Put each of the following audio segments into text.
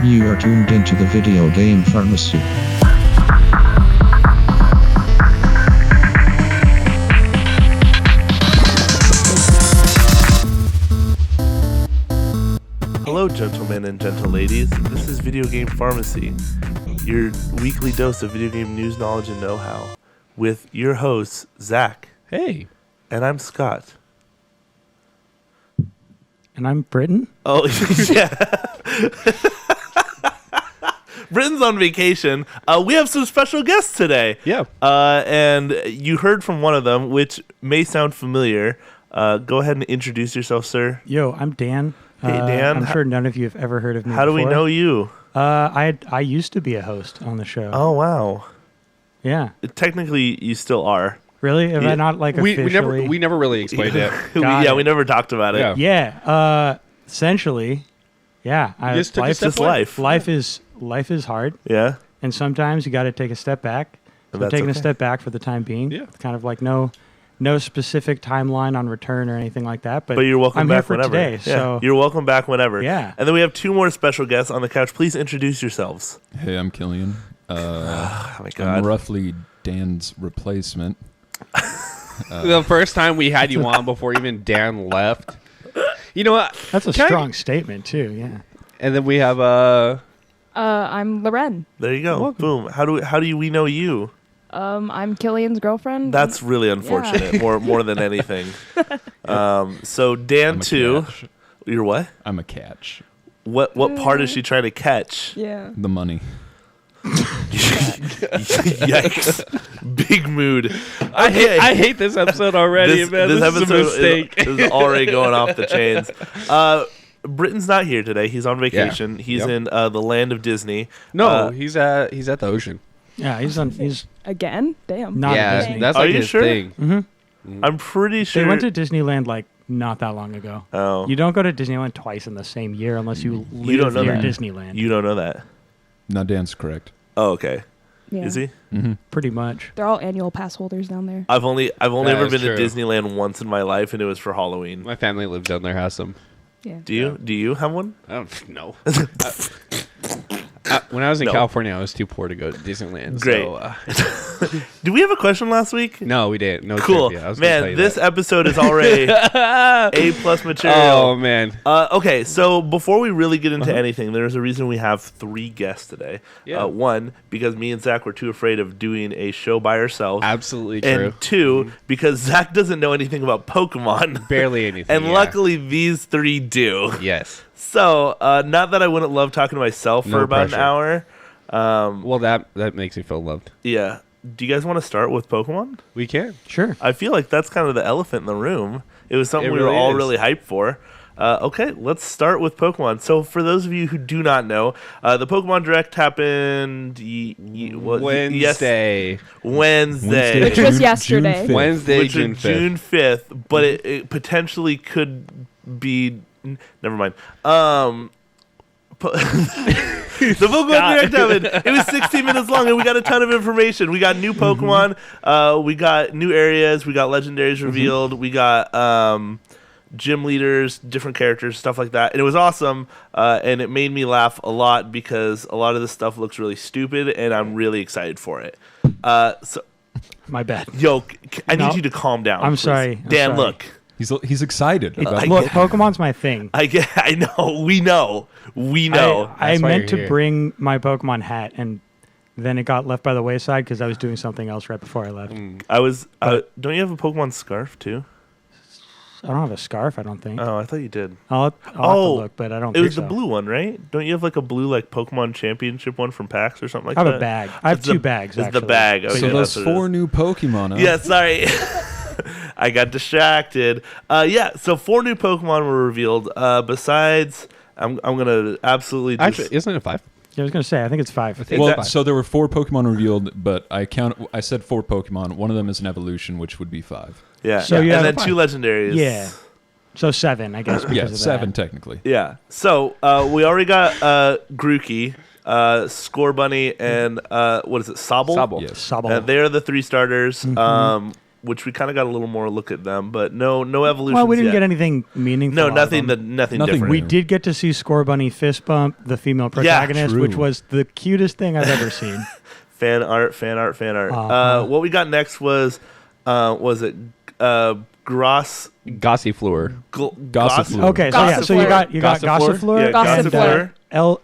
You are tuned into the Video Game Pharmacy. Hello, gentlemen and gentle ladies. This is Video Game Pharmacy, your weekly dose of video game news, knowledge, and know-how, with your hosts, Zach. Hey. And I'm Scott. And I'm Britton. Oh, yeah. Britton's on vacation. We have some special guests today. Yeah. And you heard from one of them, which may sound familiar. Go ahead and introduce yourself, sir. Yo, I'm Dan. Hey, Dan. I'm sure none of you have ever heard of me How do we before. know you? I used to be a host on the show. Oh, wow. Yeah. Technically, you still are. Really? Have Yeah. I not officially? We never really explained it. Got we it. never talked about it. Yeah. Yeah. Essentially, yeah. You just took a It's step just away. Life is hard, Yeah. and sometimes you got to take a step back. So I'm That's taking okay. a step back for the time being. Yeah. It's kind of like no specific timeline on return or anything like that. But You're welcome I'm back here for whenever. today. Yeah. So You're welcome back whenever. Yeah. And then we have two more special guests on the couch. Please introduce yourselves. Hey, I'm Killian. Oh my I'm God. roughly Dan's replacement. The first time we had you on before even Dan left. You know what? that's a Can I- strong statement too. Yeah. And then we have I'm Loren. There you go. Boom. How do we know you? I'm Killian's girlfriend. That's really unfortunate. More than anything. So Dan I'm a too. catch. You're what? I'm a catch. What part is she trying to catch? yeah. The money. Yikes. Big mood. I Okay. hate this episode already, man. This is a mistake. is already going off the chains. Britton's not here today. He's on vacation. He's Yep. in the land of Disney. No, he's at the ocean. Yeah. He's Again? Damn. not yeah, at Disney. that's Are like you his sure? thing. Mm-hmm. I'm pretty sure. They went to Disneyland like not that long ago. Oh. You don't go to Disneyland twice in the same year unless you live You don't know near that. Disneyland. You don't know that. No, Dan's correct. Oh, okay. Yeah. Is he? Mm-hmm. Pretty much. They're all annual pass holders down there. I've only That ever is been true. to Disneyland once in my life, and it was for Halloween. My family lives down there, has some. Yeah. Do you? Do you have one? I don't know. When I was in No. California, I was too poor to go to Disneyland. Great. So, Did we have a question last week? no, we didn't. No Cool. trivia. I was gonna tell Man, you this that. episode is already A+ material. Oh man. Okay, so before we really get into anything, there's a reason we have three guests today. Yeah. One, because me and Zach were too afraid of doing a show by ourselves. Absolutely true. And two, because Zach doesn't know anything about Pokemon. Barely anything. And yeah. luckily, these three do. Yes. So, not that I wouldn't love talking to myself for No about pressure. an hour. Well, that makes me feel loved. Yeah. Do you guys want to start with Pokemon? We can. Sure. I feel like that's kind of the elephant in the room. It was something It we were really all is. really hyped for. Okay, let's start with Pokemon. So, for those of you who do not know, the Pokemon Direct happened Wednesday. Wednesday. Which was yesterday. June 5th. Wednesday, Which June is 5th. June 5th, but it potentially could be. Never mind. The Pokemon Direct happened. It was 16 minutes long, and we got a ton of information. We got new Pokemon. We got new areas. We got legendaries revealed. We got gym leaders, different characters, stuff like that. And it was awesome, and it made me laugh a lot because a lot of this stuff looks really stupid, and I'm really excited for it. So, My bad. yo, I need No. you to calm down. I'm please. sorry. I'm Dan, sorry. look. He's excited about I it. Look, get- Pokemon's my thing. I know. We know. We know. I That's why meant you're to here. bring my Pokemon hat, and then it got left by the wayside because I was doing something else right before I left. I was. Don't you have a Pokemon scarf too? I don't have a scarf, I don't think. Oh, I thought you did. I'll have to look, but I don't It think was the so. blue one, right? Don't you have like a blue like Pokemon Championship one from PAX or something like I that? have a bag. I have It's the- two bags, it's the actually. bag, But okay. So yeah. those that's what it 4 new Pokemon, huh? Yeah, sorry. I got distracted. Yeah, so 4 new Pokemon were revealed. Besides, I'm gonna absolutely just Actually, isn't it 5? Yeah, I was going to say, I think it's 5. think Well, Five. so there were 4 Pokemon revealed, but I said 4 Pokemon. One of them is an evolution, which would be 5. yeah. So you and have then 2 legendaries. Yeah. So 7, I guess, because Yeah, of 7 that. technically. Yeah. So we already got Grookey, Scorbunny, and what is it? Sobble. Sobble. Yes. Sobble. They're the 3 starters. which we kind of got a little more look at them, but no evolution. Well, we didn't yet. get anything meaningful. No, out of nothing. them. Nothing Nothing different. We did get to see Scorbunny fist bump the female protagonist, true. which was the cutest thing I've ever seen. Fan art. Uh-huh. What we got next was it Gross Gossifleur. Gossifleur. Okay, so you got Gossifleur? Gossifleur, Yeah, Gossifleur. Gossifleur.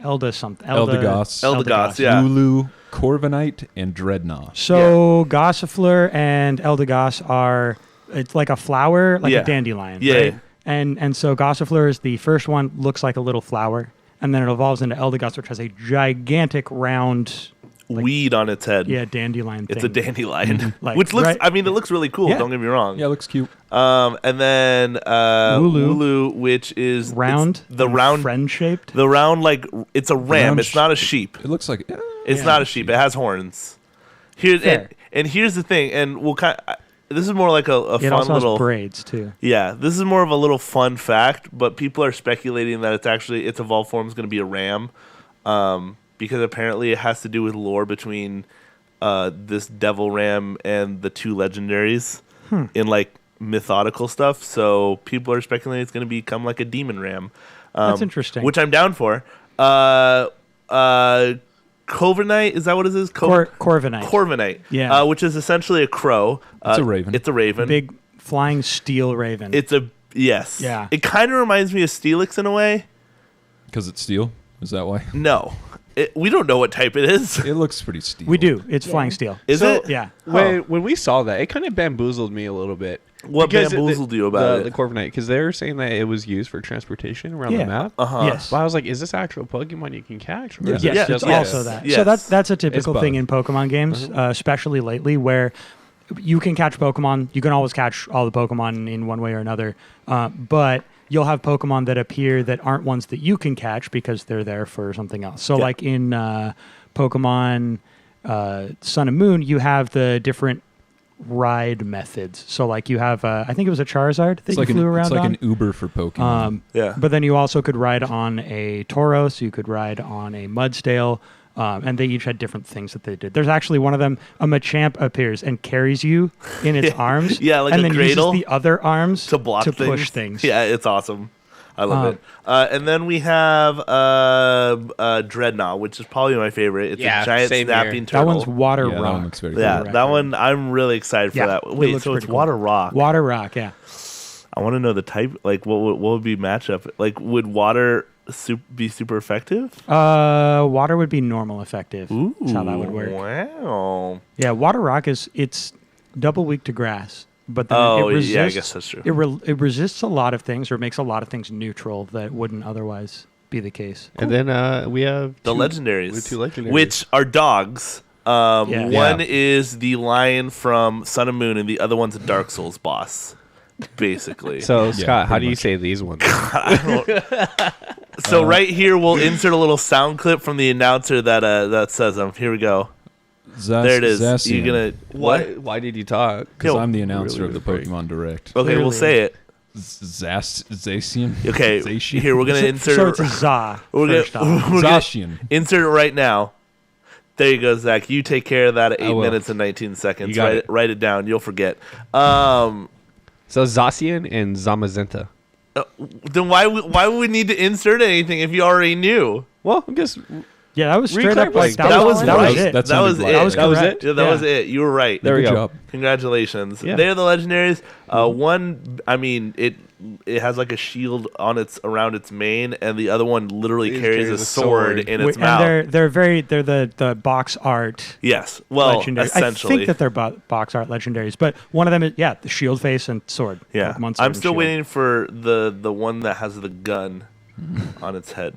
Elda something. Eldegoss. Eldegoss, yeah. Lulu, Corviknight, and Dreadnought. So Gossifleur and Eldegoss are it's like a flower, like Yeah. a dandelion. Yeah. Right? And so Gossifleur is the first one, looks like a little flower, and then it evolves into Eldegoss, which has a gigantic round, Weed on its head. dandelion thing. It's a dandelion, Like, which looks. right- I mean, it looks really cool. Yeah. Don't get me wrong. Yeah, looks cute. And then Wooloo. Wooloo, which is round, it's the and round, friend-shaped. the round like it's a ram. round It's not a sheep. It looks like. It's Yeah. not a sheep. It has horns. Here Fair. and here's the thing. And we'll this is more like a It fun also little. has braids too. Yeah, this is more of a little fun fact, but people are speculating that its evolved form is going to be a ram, because apparently it has to do with lore between this devil ram and the two legendaries in like mythological stuff. So people are speculating it's going to become like a demon ram. That's interesting. Which I'm down for. Corviknight, is that what it is? Corviknight. Corviknight. Yeah. Which is essentially a crow. It's a raven. It's a raven. Big flying steel raven. It's a yes. Yeah. It kind of reminds me of Steelix in a way. Because it's steel? Is that why? No, we don't know what type it is. It looks pretty steel. we do. It's flying steel. Is So- it? Yeah. When we saw that, it kind of bamboozled me a little bit. What Because bamboozled you about the it? Corviknight? Because they were saying that it was used for transportation around Yeah. the map. Yes. But I was like, is this actual Pokemon you can catch? Or is Yeah. it Yes, just it's yes. also that. Yes. So that's a typical both. thing in Pokemon games, especially lately, where you can catch Pokemon. You can always catch all the Pokemon in one way or another, but you'll have Pokemon that appear that aren't ones that you can catch because they're there for something else. So, Yeah. like in Pokemon Sun and Moon, you have the different ride methods. So, like you have, I think it was a Charizard that It's you like, flew around it's like on. an Uber for Pokemon. Yeah. But then you also could ride on a Tauros, you could ride on a Mudstale, and they each had different things that they did. There's actually one of them, a Machamp appears and carries you in its arms. Yeah, like and a then cradle uses the other arms to block to push things. Yeah, it's awesome. I love it. And then we have Dreadnought, which is probably my favorite. It's Yeah, a giant same snapping here. That turtle. one's Water Yeah, that Rock. one looks very yeah, cool. that one I'm really excited for Yeah, that. it Wait, looks so it's pretty cool. Water Rock. Water Rock, yeah. I want to know the type. Like, what would be matchup? Like, would water be super effective? Water would be normal effective. Ooh, That's how that would work. Wow. Yeah, Water Rock it's double weak to grass, but then Oh, it resists, yeah, I guess that's true. It resists a lot of things, or makes a lot of things neutral that wouldn't otherwise be the case. And then we have The two- legendaries, we have two legendaries. which are dogs. Yeah. One Yeah. is the lion from Sun and Moon, and the other one's a Dark Souls boss, basically. So Scott, how pretty do you much. say these ones? So right here, we'll insert a little sound clip from the announcer that says them. Here we go. There it is. Zacian. You're gonna Why did you talk? Because Yo, I'm the announcer really of the great. Pokemon Direct. Okay, we'll Clearly. say it. Zacian? Okay, Zacian? here we're gonna insert. So it's a za. We're first gonna, off. we're gonna Zacian. insert it right now. There you go, Zach. You take care of that at 8 will. minutes and 19 seconds. You got it. Write it down. You'll forget. So Zacian and Zamazenta. Then why would we need to insert anything if you already knew? Well, I guess Yeah, that was straight up like Reclaim- that, That was was that was right. it. That That was sounded it. like- was that was correct. it. Yeah, that Yeah. was it. You were right. There we Good go. job. Congratulations. Yeah. They're the legendaries. One, I mean, it has like a shield on around its mane, and the other one literally It carries a carries a sword sword. in its And mouth. they're the box art Yes. Well, legendary. essentially. I think that they're box art legendaries, but one of them is the shield face and sword. Yeah. Pokemon sword I'm and still shield. waiting for the one that has the gun on its head.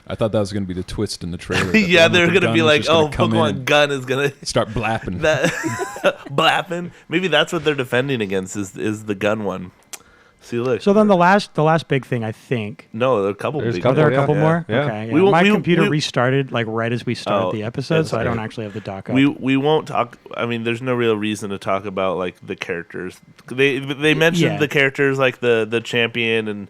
I thought that was going to be the twist in the trailer. that the Yeah, one with they're the gonna gun be was like, just gonna oh, come in Pokemon and gun is gonna start blapping. that blapping. Maybe that's what they're defending against is the gun one. See, look. So then the last big thing, I think. No, there are a couple. There's a big couple, Are there a ones. couple yeah, more? yeah. Okay. Yeah. We won't- My we- computer we- restarted like right as we started Oh, the episode, that's so I don't okay. actually have the doc up. We won't talk. I mean, there's no real reason to talk about like the characters. They mentioned Yeah. the characters like the champion and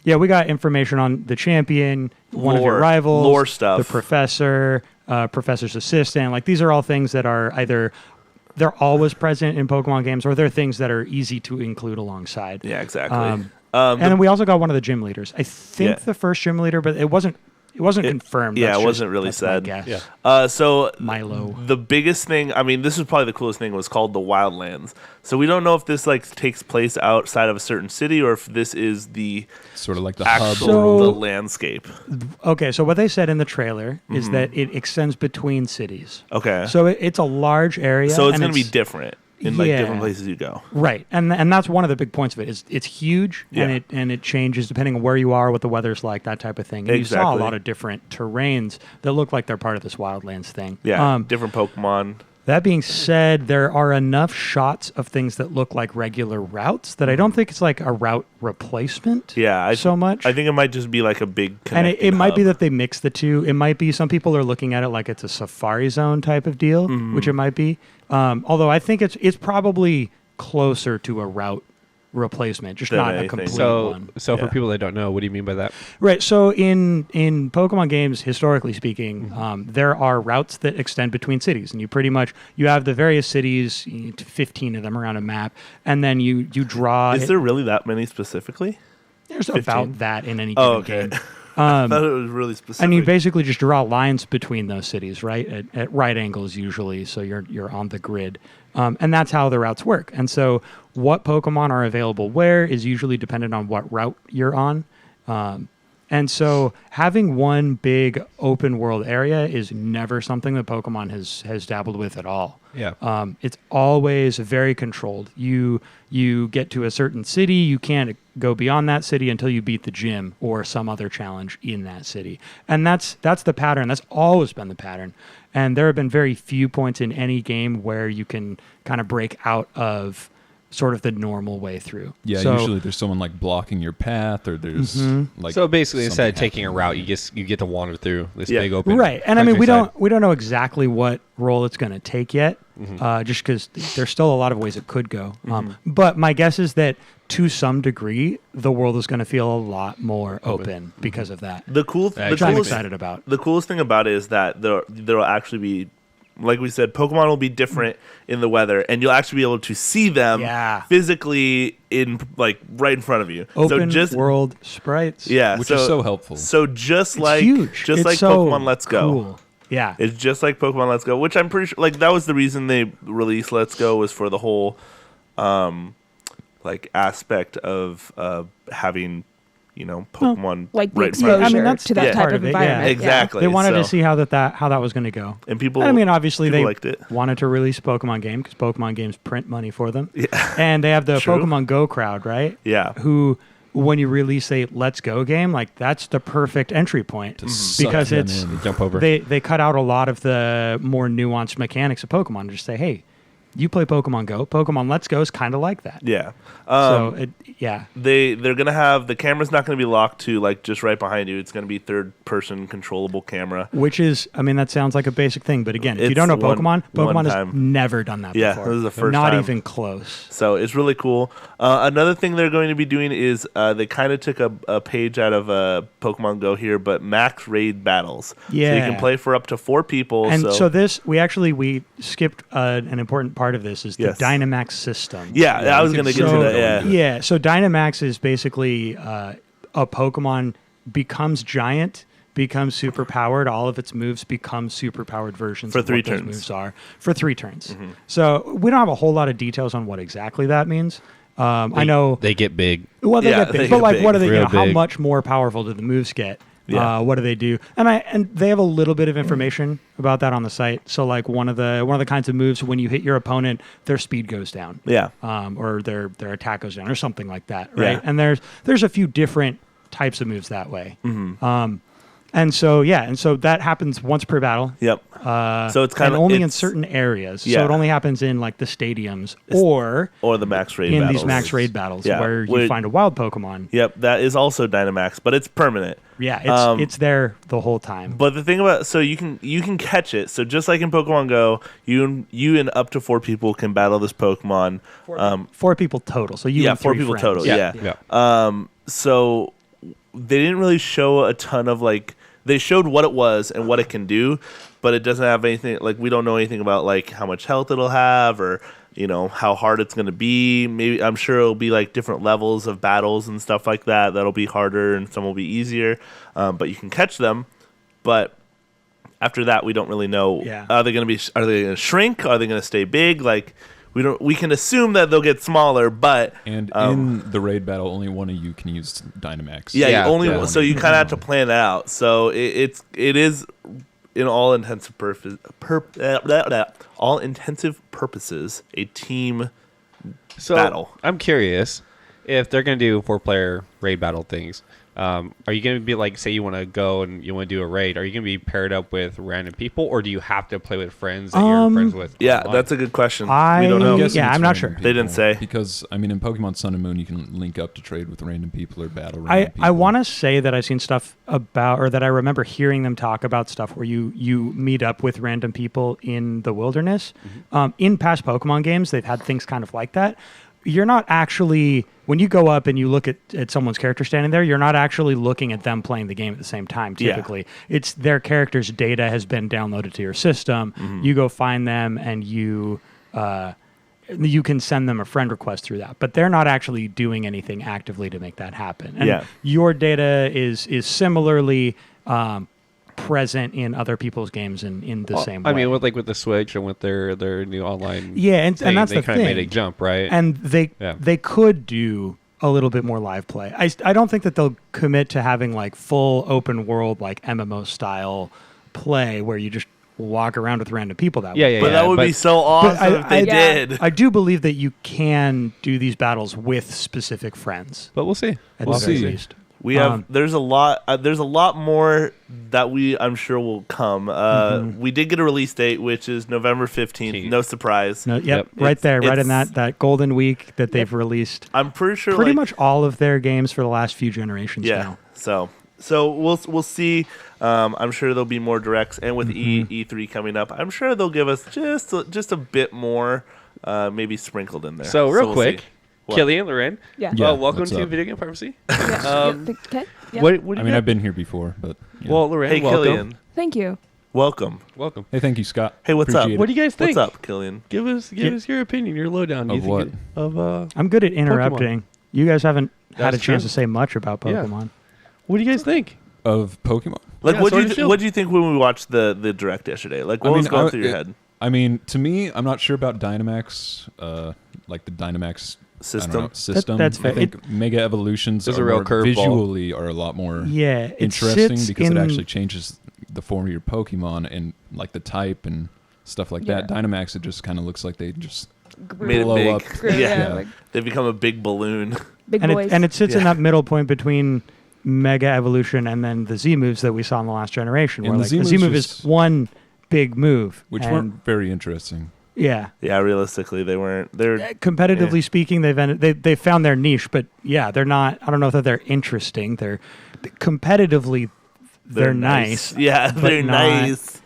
Yeah, we got information on the champion, one of your Lore. rivals, Lore stuff. the professor, professor's assistant. Like these are all things that are either they're always present in Pokemon games, or they're things that are easy to include alongside. Yeah, exactly. And then we also got one of the gym leaders. I think Yeah. the first gym leader, but it wasn't confirmed. Yeah, That's it just- wasn't really that's my said. guess. Yeah. So Milo. the biggest thing, I mean, this is probably the coolest thing, was called the Wildlands. So we don't know if this like takes place outside of a certain city or if this is the Sort of like the hub. actual So- the landscape. Okay, so what they said in the trailer is Mm-hmm. that it extends between cities. Okay. So it's a large area. So it's and going to be different in like different places you go. Right, and that's one of the big points of it. Is it's huge Yeah. and it changes depending on where you are, what the weather's like, that type of thing. And you saw a Exactly. lot of different terrains that look like they're part of this Wildlands thing. Yeah, different Pokemon. That being said, there are enough shots of things that look like regular routes that I don't think it's like a route replacement. Yeah, so much. I think it might just be like a big And it connecting might be hub. that they mix the two. It might be some people are looking at it like it's a Safari Zone type of deal, Mm-hmm. which it might be. Although I think it's probably closer to a route replacement, just Than not a anything. complete So, one. so for Yeah. people that don't know, what do you mean by that? Right. So in Pokemon games, historically speaking, Mm-hmm. there are routes that extend between cities, and you have the various cities, 15 of them around a map, and then you draw. Is there really that many specifically? There's 15? about that in any given Oh, okay. game. I thought it was really specific. And you basically just draw lines between those cities, right? At right angles usually, so you're on the grid. And that's how the routes work. And so what Pokemon are available where is usually dependent on what route you're on. And so having one big open world area is never something that Pokemon has dabbled with at all. Yeah. It's always very controlled. You get to a certain city, you can't go beyond that city until you beat the gym or some other challenge in that city. And that's the pattern. That's always been the pattern. And there have been very few points in any game where you can kind of break out of sort of the normal way through. Yeah, So- usually there's someone like blocking your path, or there's like. So basically, instead of something taking a happening. route, you get to wander through this Yeah. big open. Right, and I mean we countryside. don't know exactly what role it's going to take yet, Mm-hmm. just because there's still a lot of ways it could go. But my guess is that to some degree, the world is going to feel a lot more open because of that, the Which which I'm coolest excited about. the coolest thing about it is that there will actually be, like we said, Pokemon will be different in the weather, and you'll actually be able to see them Yeah. physically in like right in front of you. Open so just world sprites. yeah, Which so, is so helpful. So just It's like huge. just It's like so Pokemon Let's Go. cool. Yeah, It's just like Pokemon Let's Go, which I'm pretty sure like that was the reason they released Let's Go, was for the whole like aspect of having, Pokemon Like the right in front of exposure you. I mean, that's to that yeah. type part of of it, yeah. environment. Exactly. they wanted to so- see how that was going to go. and people I mean, obviously people they liked it. wanted to release a Pokemon game because Pokemon games print money for them. Yeah. And they have the True. Pokemon Go crowd, right? Yeah. Who, when you release a Let's Go game, like that's the perfect entry point To suck because them it's in. Jump over. they cut out a lot of the more nuanced mechanics of Pokemon and just say, hey, you play Pokemon Go. Pokemon Let's Go is kind of like that. Yeah. So They're gonna have, the camera's not gonna be locked to like just right behind you. It's gonna be third person controllable camera. which is, I mean, that sounds like a basic thing, but again, if you It's don't know one Pokemon has time. never done that Yeah, before. this is the first Not time. even close. So it's really cool. Another thing they're going to be doing is they kind of took a page out of Pokemon Go here, but max raid battles. So you Yeah. can play for up to 4 people. And so this, we skipped an important part of this is the Yes. Dynamax system. yeah, I was we going to can get to so- that. Yeah. Yeah, so Dynamax is basically a Pokemon becomes giant, becomes super powered. All of its moves become super powered versions For of 3 what those turns. moves are for 3 turns. So we don't have a whole lot of details on what exactly that means. I know. they get big. Well, they Yeah, get big, they but get like, big. what do they? Real How big. much more powerful do the moves get? Yeah. What do they do? And they have a little bit of information about that on the site. So like one of the kinds of moves, when you hit your opponent, their speed goes down. Yeah. Or their attack goes down, or something like that, right? Yeah. And there's a few different types of moves that way. Mm-hmm. And so that happens once per battle. Yep. So it's kind and of only in certain areas. So Yeah. it only happens in like the stadiums or or the max raid in battles. these max raid battles Yeah. where you Where- find a wild Pokemon. Yep, that is also Dynamax, but it's permanent. Yeah, it's there the whole time. But the thing about, so you can catch it. So just like in Pokemon Go, you and up to 4 people can battle this Pokemon. 4 people total. So you Yeah, and 4 3 people friends. total. Yeah. So they didn't really show a ton of like they showed what it was and what it can do, but it doesn't have anything, like, we don't know anything about, like, how much health it'll have or, you know, how hard it's going to be. Maybe, I'm sure it'll be, like, different levels of battles and stuff like that. That'll be harder and some will be easier, but you can catch them. But after that, we don't really know. Yeah. Are they going to shrink? Are they going to stay big? Like, we can assume that they'll get smaller, but And in the raid battle, only one of you can use Dynamax. Yeah, so you kind of have to plan that out. So it is in all intensive purposes a team battle. I'm curious if they're going to do 4-player raid battle things. Are you going to be like, say you want to go and you want to do a raid, are you going to be paired up with random people, or do you have to play with friends that you're friends with? Yeah, online? that's a good question. We I don't know. guessing yeah, it's I'm not random sure. people, They didn't say. Because, I mean, in Pokemon Sun and Moon, you can link up to trade with random people or battle random people. I want to say that I've seen stuff about, or that I remember hearing them talk about stuff where you meet up with random people in the wilderness. In past Pokemon games, they've had things kind of like that. You're not actually, when you go up and you look at someone's character standing there, you're not actually looking at them playing the game at the same time, typically. It's their character's data has been downloaded to your system. You go find them and you can send them a friend request through that. But they're not actually doing anything actively to make that happen. And your data is similarly present in other people's games in the same way. I mean, with the Switch and with their new online and thing, that's they the kind of thing. made a jump, right? And they could do a little bit more live play. I don't think that they'll commit to having like full open world, like MMO style play where you just walk around with random people that way. But that would be so awesome if they did. I do believe that you can do these battles with specific friends. But we'll see. At We'll the very see. least. We have there's a lot more that I'm sure will come. We did get a release date, which is November 15th. No surprise. No, right there, right in that golden week that they've released. I'm pretty sure pretty much all of their games for the last few generations now. So we'll see. I'm sure there'll be more directs, and with E3 coming up, I'm sure they'll give us just a bit more, maybe sprinkled in there. So real we'll quick, see. What? Killian Lauren. Yeah. Yeah, Welcome what's to up? Video Game Pharmacy. Okay. Yeah. What do you I mean, got? I've been here before, but yeah. Well, Lauren, Hey, welcome. Killian, Thank you. welcome. Welcome. Hey, thank you, Scott. Hey, what's Appreciate up? it. What do you guys think? What's up, Killian? Give us your opinion, your lowdown. Of what? I'm good at interrupting. You guys haven't had That's a chance true. to say much about Yeah. Pokemon. What do you guys think? Of Pokemon? Like, Yeah, what Sword do and Shield. what do you think when we watched the direct yesterday? Like, what was going through your head? I mean, to me, I'm not sure about Dynamax, like the Dynamax system. That's fair. I think Mega Evolutions There's a real curveball. visually are a lot more It interesting sits because in, it actually changes the form of your Pokemon and like the type and stuff like that. Yeah. Dynamax, it just kind of looks like they just Made it blow big. up. Yeah. Like They become a big balloon. big and boys. it sits in Yeah. that middle point between Mega Evolution and then the Z moves that we saw in the last generation, And where the like Z the Z moves move just- is one big move, which and weren't very interesting. yeah. Yeah, realistically, they weren't. They're Competitively speaking, they found their niche, but yeah, they're not. I don't know that they're interesting. They're competitively they're nice. Yeah, but they're not- nice.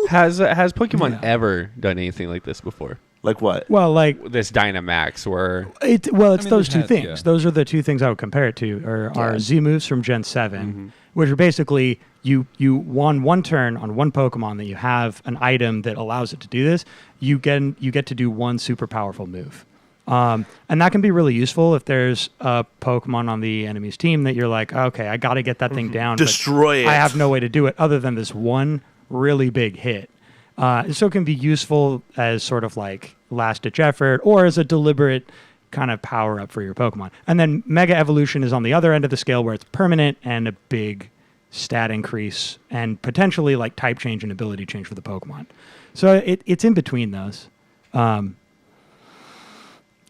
Has Pokemon Yeah. ever done anything like this before? Like what? Well, like This Dynamax, where it's I mean, those they've two had- things. yeah. Those are the two things I would compare it to. Are Z moves from Gen 7, which are basically you won one turn on one Pokemon that you have an item that allows it to do this. You get to do one super powerful move. And that can be really useful if there's a Pokemon on the enemy's team that you're like, okay, I got to get that thing down. but Destroy it. I have no way to do it other than this one really big hit. So it can be useful as sort of like last-ditch effort or as a deliberate kind of power-up for your Pokemon. And then Mega Evolution is on the other end of the scale where it's permanent and a big stat increase and potentially like type change and ability change for the Pokemon. So it's in between those.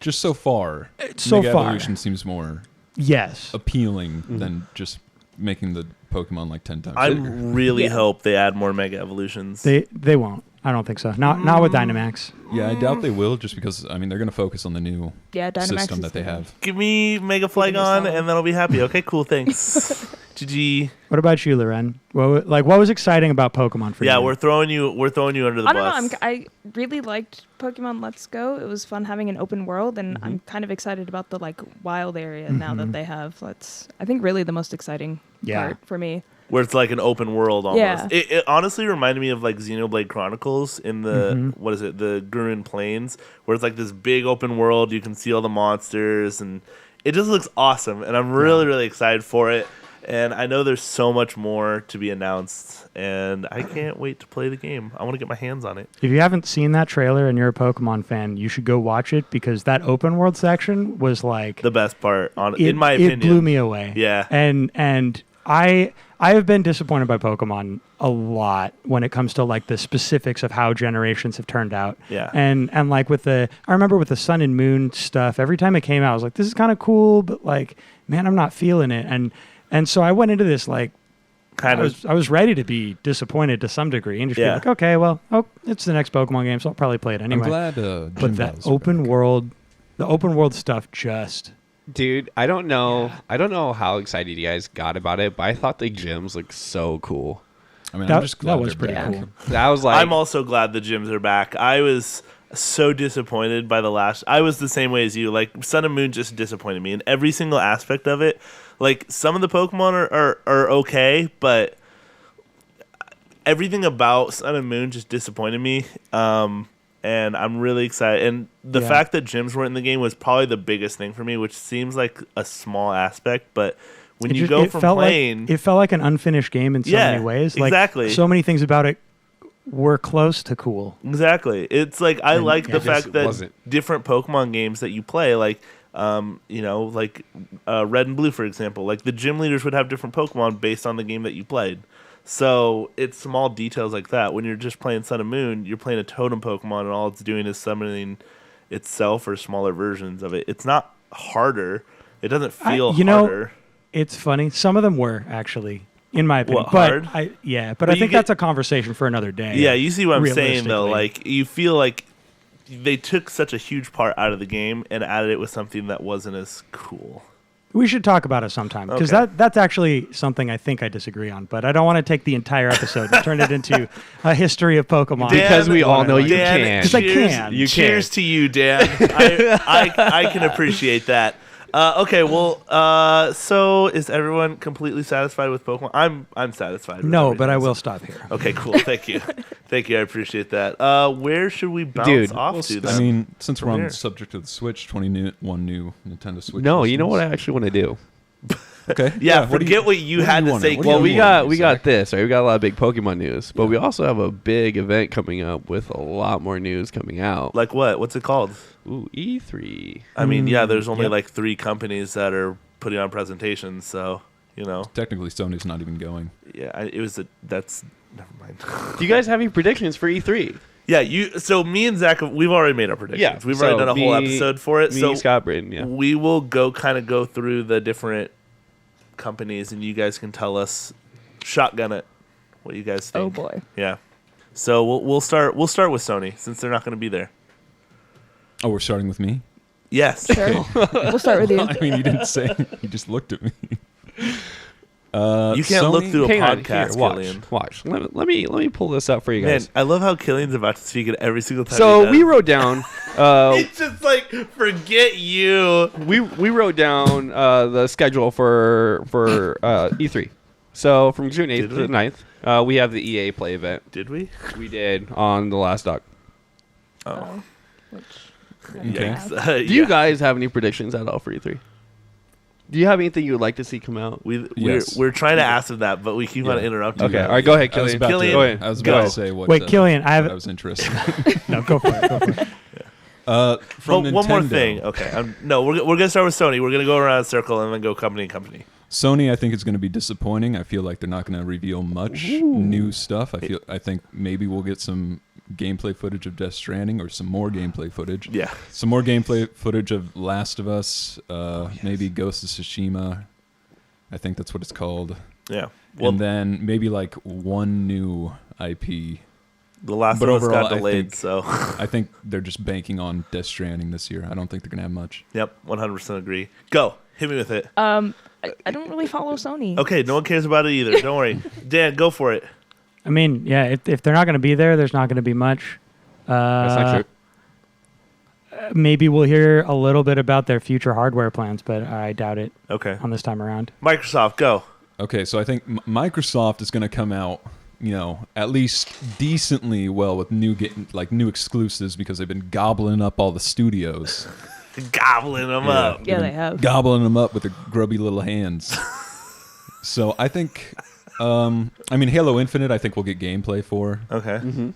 Just so far, So Mega far. Evolution seems more Yes. appealing than just making the Pokemon like 10 times I bigger. really hope they add more Mega Evolutions. They won't. I don't think so. Not with Dynamax. Yeah, I doubt they will, just because I mean they're going to focus on the new yeah, Dynamax system is that they the- have. Give me Mega Flygon, and then I'll be happy. Okay, cool, thanks. GG. What about you, Loren? What was exciting about Pokemon for you? Yeah, we're throwing you under the I don't know. bus. I really liked Pokemon Let's Go. It was fun having an open world, and I'm kind of excited about the like wild area now that they have. That's I think really the most exciting Yeah. part for me. where it's like an open world almost. Yeah. It honestly reminded me of like Xenoblade Chronicles in the what is it, the Gurren Plains, where it's like this big open world. You can see all the monsters, and it just looks awesome. And I'm really excited for it. And I know there's so much more to be announced, and I can't wait to play the game. I want to get my hands on it. If you haven't seen that trailer and you're a Pokemon fan, you should go watch it because that open world section was like The best part, in my opinion. It blew me away. Yeah. And I have been disappointed by Pokemon a lot when it comes to like the specifics of how generations have turned out. Yeah. And like I remember with the Sun and Moon stuff, every time it came out, I was like, this is kind of cool, but like, man, I'm not feeling it. And so I went into this like, I was ready to be disappointed to some degree and just be like, okay, well, it's the next Pokemon game, so I'll probably play it anyway. I'm glad but that open world, the open world stuff just... Dude, I don't know. Yeah. I don't know how excited you guys got about it, but I thought the gyms looked so cool. I mean, I'm just glad that was pretty back. cool. That was like... I'm also glad the gyms are back. I was so disappointed by the last... I was the same way as you. Like, Sun and Moon just disappointed me in every single aspect of it. Like, some of the Pokemon are okay, but everything about Sun and Moon just disappointed me. And I'm really excited. And the fact that gyms weren't in the game was probably the biggest thing for me, which seems like a small aspect, but when you go from playing... it felt like an unfinished game in so many ways. Like, exactly. So many things about it were close to cool. Exactly. It's like, I like the fact that different Pokemon games that you play, like... like Red and Blue, for example. Like, the gym leaders would have different Pokemon based on the game that you played. So it's small details like that. When you're just playing Sun and Moon, you're playing a totem Pokemon, and all it's doing is summoning itself or smaller versions of it. It's not harder. It doesn't feel harder. It's funny. Some of them were, actually, in my opinion. Hard? But I think that's a conversation for another day. Yeah, you see what I'm saying, though. Like, you feel like they took such a huge part out of the game and added it with something that wasn't as cool. We should talk about it sometime, because that's actually something I think I disagree on, but I don't want to take the entire episode and turn it into a history of Pokemon. Dan, because we all know you can. Because I can. Cheers to you, Dan. I can appreciate that. Okay, well, so is everyone completely satisfied with Pokemon? I'm satisfied. No, but I will stop here. Okay, cool. Thank you. Thank you. I appreciate that. Where should we bounce off to then? I mean, since we're on the subject of the Switch, 21 new Nintendo Switch. No, you know what I actually want to do? Okay. Yeah, forget what you had to say. Well, we got this, right? We got a lot of big Pokemon news, but we also have a big event coming up with a lot more news coming out. Like what? What's it called? Ooh, E3. I mean, there's only like 3 companies that are putting on presentations, so, you know. Technically, Sony's not even going. Yeah, that's... Never mind. Do you guys have any predictions for E3? Yeah, so me and Zach, we've already made our predictions. Yeah, we've already done a whole episode for it. So Scott, Braden, we will go through the different companies, and you guys can tell us, shotgun it, what you guys think. Oh boy. Yeah. So we'll start with Sony, since they're not going to be there. Oh, we're starting with me? Yes. Sure. We'll start with you. I mean, you didn't say. You just looked at me. You can't look through a podcast, Killian. Watch. Let me pull this up for you guys. Man, I love how Killian's about to speak it every single time. So we wrote down. It's just like, forget you. We wrote down the schedule for E3. So from June 8th to the 9th, we have the EA Play event. Did we? We did on the last doc. Oh. Okay. Do you guys have any predictions at all for E3? Do you have anything you would like to see come out? We're trying to ask him that, but we keep on interrupting. Okay, all right, go ahead, Killian. I was about to say what. Wait, Killian, I was interested. No, go for it. From Nintendo, one more thing. Okay, we're gonna start with Sony. We're gonna go around a circle and then go company. Sony, I think, is going to be disappointing. I feel like they're not going to reveal much new stuff. I think maybe we'll get some gameplay footage of Death Stranding or some more gameplay footage. Yeah. Some more gameplay footage of Last of Us, maybe Ghost of Tsushima. I think that's what it's called. Yeah. Well, and then maybe like one new IP. The Last of Us got delayed, so I think they're just banking on Death Stranding this year. I don't think they're going to have much. Yep, 100% agree. Go. Hit me with it. I don't really follow Sony. Okay, no one cares about it either. Don't worry. Dan, go for it. I mean, yeah, if they're not going to be there, there's not going to be much. That's not true. Maybe we'll hear a little bit about their future hardware plans, but I doubt it. Okay. On this time around. Microsoft, go. Okay, so I think Microsoft is going to come out, at least decently well with new exclusives because they've been gobbling up all the studios. Gobbling them up. Yeah, they have. Gobbling them up with their grubby little hands. So I think, Halo Infinite, I think we'll get gameplay for. Okay. And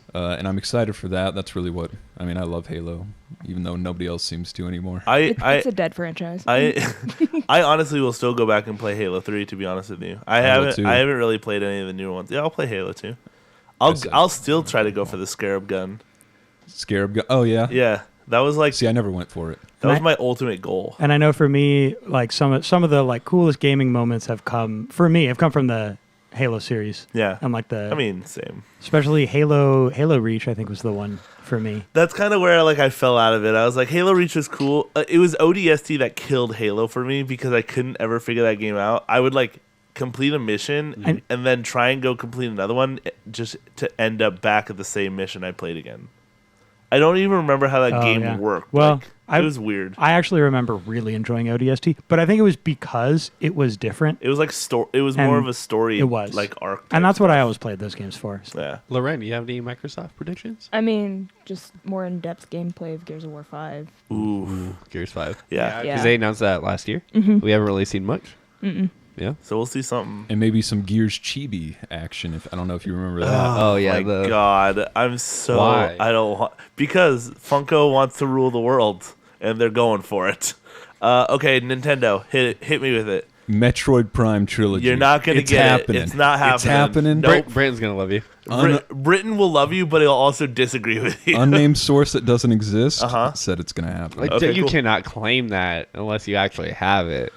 I'm excited for that. That's really I love Halo, even though nobody else seems to anymore. It's a dead franchise. I honestly will still go back and play Halo 3, to be honest with you. I Halo haven't 2. I haven't really played any of the newer ones. Yeah, I'll play Halo 2. I'll still try to go for the Scarab gun. Scarab gun? Oh, yeah? Yeah. That was like See, I never went for it. that was my ultimate goal. And I know for me, like some of the like coolest gaming moments have come from the Halo series. Yeah. And like Same. especially Halo Reach, I think was the one for me. That's kind of where I fell out of it. I was like, Halo Reach was cool. It was ODST that killed Halo for me because I couldn't ever figure that game out. I would complete a mission and then try and go complete another one just to end up back at the same mission I played again. I don't even remember how that game worked. Well, it was weird. I actually remember really enjoying ODST, but I think it was because it was different. It was it was more of a story. It was arc. And that's what I always played those games for. So. Yeah. Loren, do you have any Microsoft predictions? Just more in-depth gameplay of Gears of War 5. Ooh. Gears 5. Yeah. Because they announced that last year. We haven't really seen much. Yeah. So we'll see something. And maybe some Gears Chibi action. I don't know if you remember that. Oh, yeah. My God. I'm so... Why? I don't... Because Funko wants to rule the world, and they're going for it. Okay, Nintendo, hit me with it. Metroid Prime Trilogy. You're not going to get happening. it. It's not happening. It's happening. Nope. Brandon's going to love you. Britain will love you, but he'll also disagree with you. Unnamed source that doesn't exist Uh-huh. said it's going to happen. Like, Okay, you cool. cannot claim that unless you actually have it.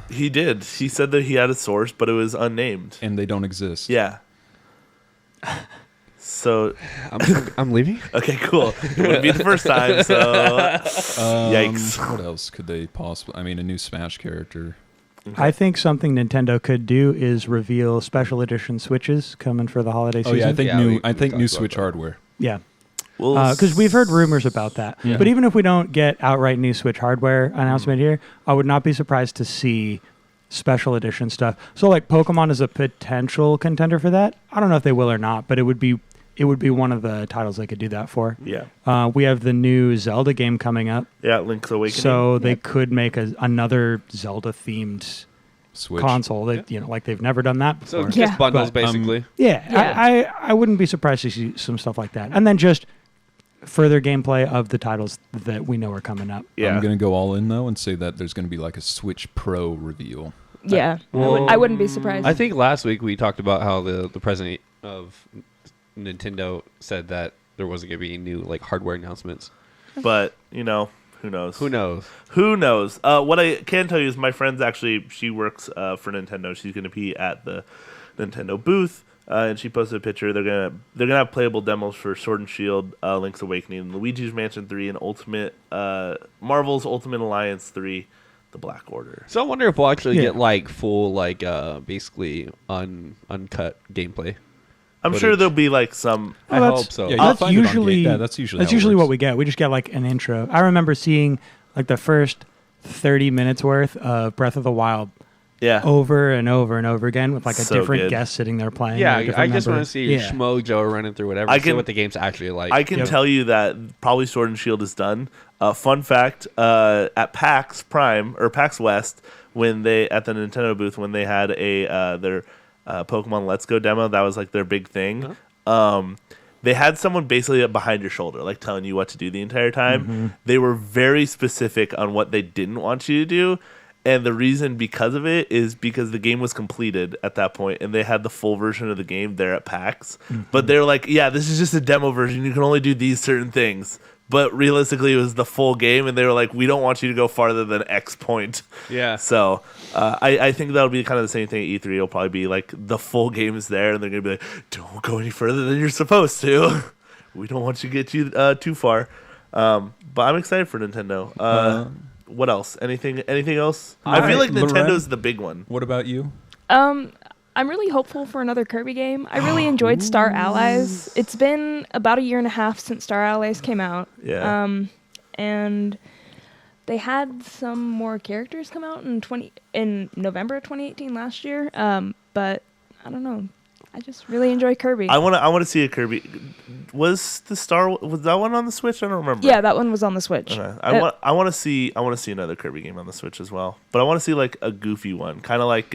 He did. He said that he had a source, but it was unnamed. And they don't exist. Yeah. So, I'm leaving. okay, cool. It wouldn't be the first time, so... Yikes. What else could they possibly... a new Smash character. I think something Nintendo could do is reveal special edition Switches coming for the holiday season. Oh, yeah, I think Yeah, new we talked new about Switch that. hardware. Yeah. Well, Because we've heard rumors about that. Yeah. But even if we don't get outright new Switch hardware announcement here, I would not be surprised to see special edition stuff. So like Pokemon is a potential contender for that. I don't know if they will or not, but it would be one of the titles they could do that for. Yeah. We have the new Zelda game coming up. Yeah, Link's Awakening. So they could make another Zelda-themed Switch. console that like they've never done that So before. just Yeah. bundles, But, basically. Yeah. I wouldn't be surprised to see some stuff like that. And then just further gameplay of the titles that we know are coming up. Yeah. I'm going to go all in, though, and say that there's going to be like a Switch Pro reveal. Yeah. Well, I wouldn't be surprised. I think last week we talked about how the president of Nintendo said that there wasn't going to be new hardware announcements. But, who knows? Who knows? Who knows? What I can tell you is my friend's she works for Nintendo. She's going to be at the Nintendo booth, and she posted a picture. They're gonna have playable demos for Sword and Shield, Link's Awakening, Luigi's Mansion 3, and Marvel's Ultimate Alliance 3, The Black Order. So I wonder if we'll actually get full basically uncut gameplay. I'm footage. sure there'll be some. I Well, hope so. Yeah, That's you'll find it on usually that's usually how it what works. we get. We just get an intro. I remember seeing the first 30 minutes worth of Breath of the Wild Yeah. over and over and over again with a So different good. guest sitting there playing. Yeah, a different I just member. want to see Yeah. Schmo Joe running through whatever. I See can- what the game's actually like. I can Yep. tell you that probably Sword and Shield is done. Fun fact: at PAX Prime or PAX West, at the Nintendo booth when they had their Pokemon Let's Go demo, that was their big thing. They had someone basically behind your shoulder, telling you what to do the entire time. Mm-hmm. They were very specific on what they didn't want you to do. And the reason because of it is because the game was completed at that point, and they had the full version of the game there at PAX. But they're like, yeah, this is just a demo version. You can only do these certain things. But realistically, it was the full game, and they were like, we don't want you to go farther than X point. Yeah. So I think that'll be kind of the same thing at E3. It'll probably be the full game is there, and they're going to be like, don't go any further than you're supposed to. We don't want you to get you too far. But I'm excited for Nintendo. What else? Anything else? I feel like Loren? Nintendo's the big one. What about you? I'm really hopeful for another Kirby game. I really enjoyed Star Allies. It's been about a year and a half since Star Allies came out. Yeah. And They had some more characters come out in November of 2018 last year, but I don't know. I just really enjoy Kirby. I want to see a Kirby. Was that one on the Switch? I don't remember. Yeah, that one was on the Switch. Okay. I want to see another Kirby game on the Switch as well. But I want to see like a goofy one, kind of like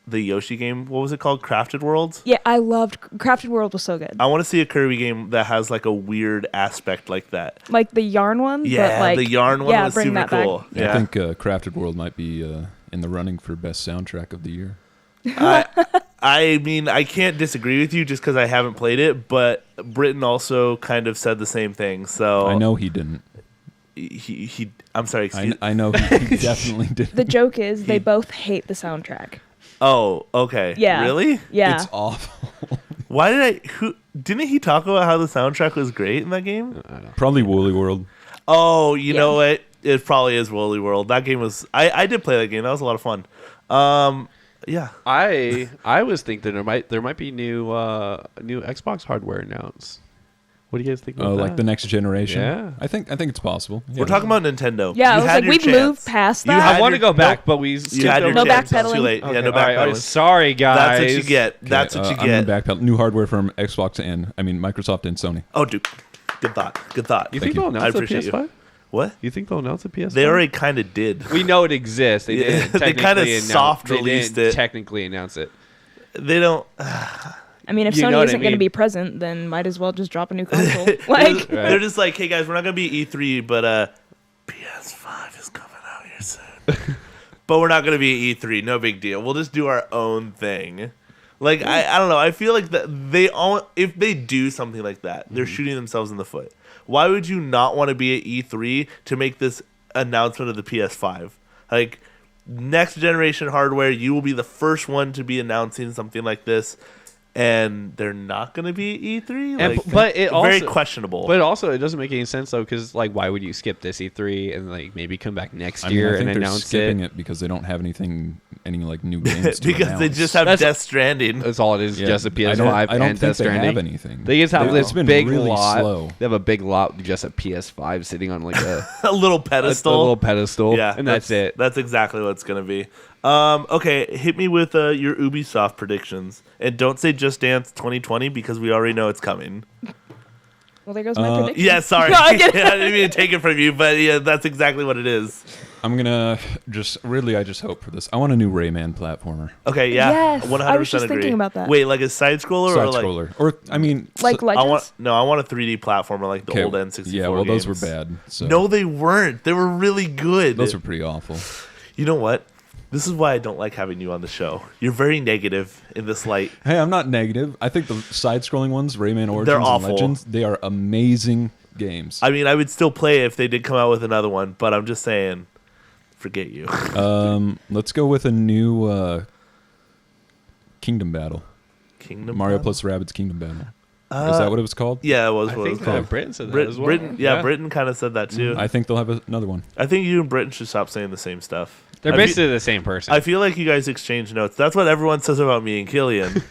the Yoshi game. What was it called? Crafted Worlds? Yeah, I loved Crafted World was so good. I want to see a Kirby game that has like a weird aspect like that. Like the yarn one? Yeah, but like, the yarn one was bring super that back. cool. I think Crafted World might be in the running for best soundtrack of the year. I mean, I can't disagree with you just because I haven't played it, but Britton also kind of said the same thing. So I know he didn't. He I'm sorry. I know he definitely didn't. The joke is they both hate the soundtrack. Oh, okay. Yeah. Really? Yeah. It's awful. Why didn't he talk about how the soundtrack was great in that game? Probably Woolly World. Oh, you know what? It probably is Woolly World. That game was. I did play that game. That was a lot of fun. Yeah. I was thinking there might be new Xbox hardware announced. What do you guys think about that? Like the next generation? Yeah. I think it's possible. Yeah. We're talking about Nintendo. Yeah, You I was had like, your we've chance. moved past You that. had I want to your- go back, nope. but we You skipped had your over. No chance. It's backpedaling. too late. Okay, Yeah, no all right, backpedaling. sorry, guys. That's what you get. Okay, That's what you I'm get. gonna backpedal. New hardware from Xbox and Microsoft and Sony. Oh, dude. Good thought. Good thought. You Thank think you. they'll announce I the appreciate you. PS5? What? You think they'll announce the PS5? They already kind of did. We know it exists. They Yeah, didn't they kinda technically soft they released didn't it. technically announce it. They don't. I mean, if You know Sony what I isn't going to mean. be present, then might as well just drop a new console. Like, They're just like, hey guys, we're not gonna be E3, but PS5 is coming out here soon. But we're not gonna be at E3. No big deal. We'll just do our own thing. Like I don't know. I feel like that if they do something like that, they're shooting themselves in the foot. Why would you not want to be at E3 to make this announcement of the PS5? Like next generation hardware, you will be the first one to be announcing something like this. And they're not going to be at E3? And- Like, but it very also- questionable. But also, it doesn't make any sense though, because like, why would you skip this E3 and like maybe come back next I mean, year I think and they're announce skipping it? it because they don't have any like new games to because they announce. just have That's- Death Stranding. That's all it is. Yeah, Just a I PS5 don't and think Death they Stranding. have anything. They just have It's this been big really lot. slow. They have a big lot, with just a PS5 sitting on like a, A little a pedestal. little pedestal. Yeah, and that's it. That's exactly what it's going to be. Okay, hit me with your Ubisoft predictions. And don't say Just Dance 2020 because we already know it's coming. well, there goes my prediction. Yeah, sorry. No, I get it. I didn't mean to take it from you, but yeah, that's exactly what it is. I'm gonna I just hope for this. I want a new Rayman platformer. Okay, yeah. Yes, 100% I was just agree. thinking about that. Wait, like a side scroller Side or like scroller. Or I mean Like so- Legends? I want a 3D platformer like the old N64 Yeah, well those were games. bad. So No, they weren't. They were really good. those were pretty awful. You know what? This is why I don't like having you on the show. You're very negative in this light. Hey, I'm not negative. I think the side-scrolling ones, Rayman Origins They're and awful. Legends, they are amazing games. I mean, I would still play it if they did come out with another one, but I'm just saying, forget you. Let's go with a new Kingdom Battle. Kingdom Mario Battle? plus Rabbids Kingdom Battle. Is that what it was called? Yeah, it was I what it was think called. Britain said that as well. Britain, yeah, Britain kind of said that too. I think they'll have another one. I think you and Britain should stop saying the same stuff. They're I basically the same person. I feel like you guys exchange notes. That's what everyone says about me and Killian.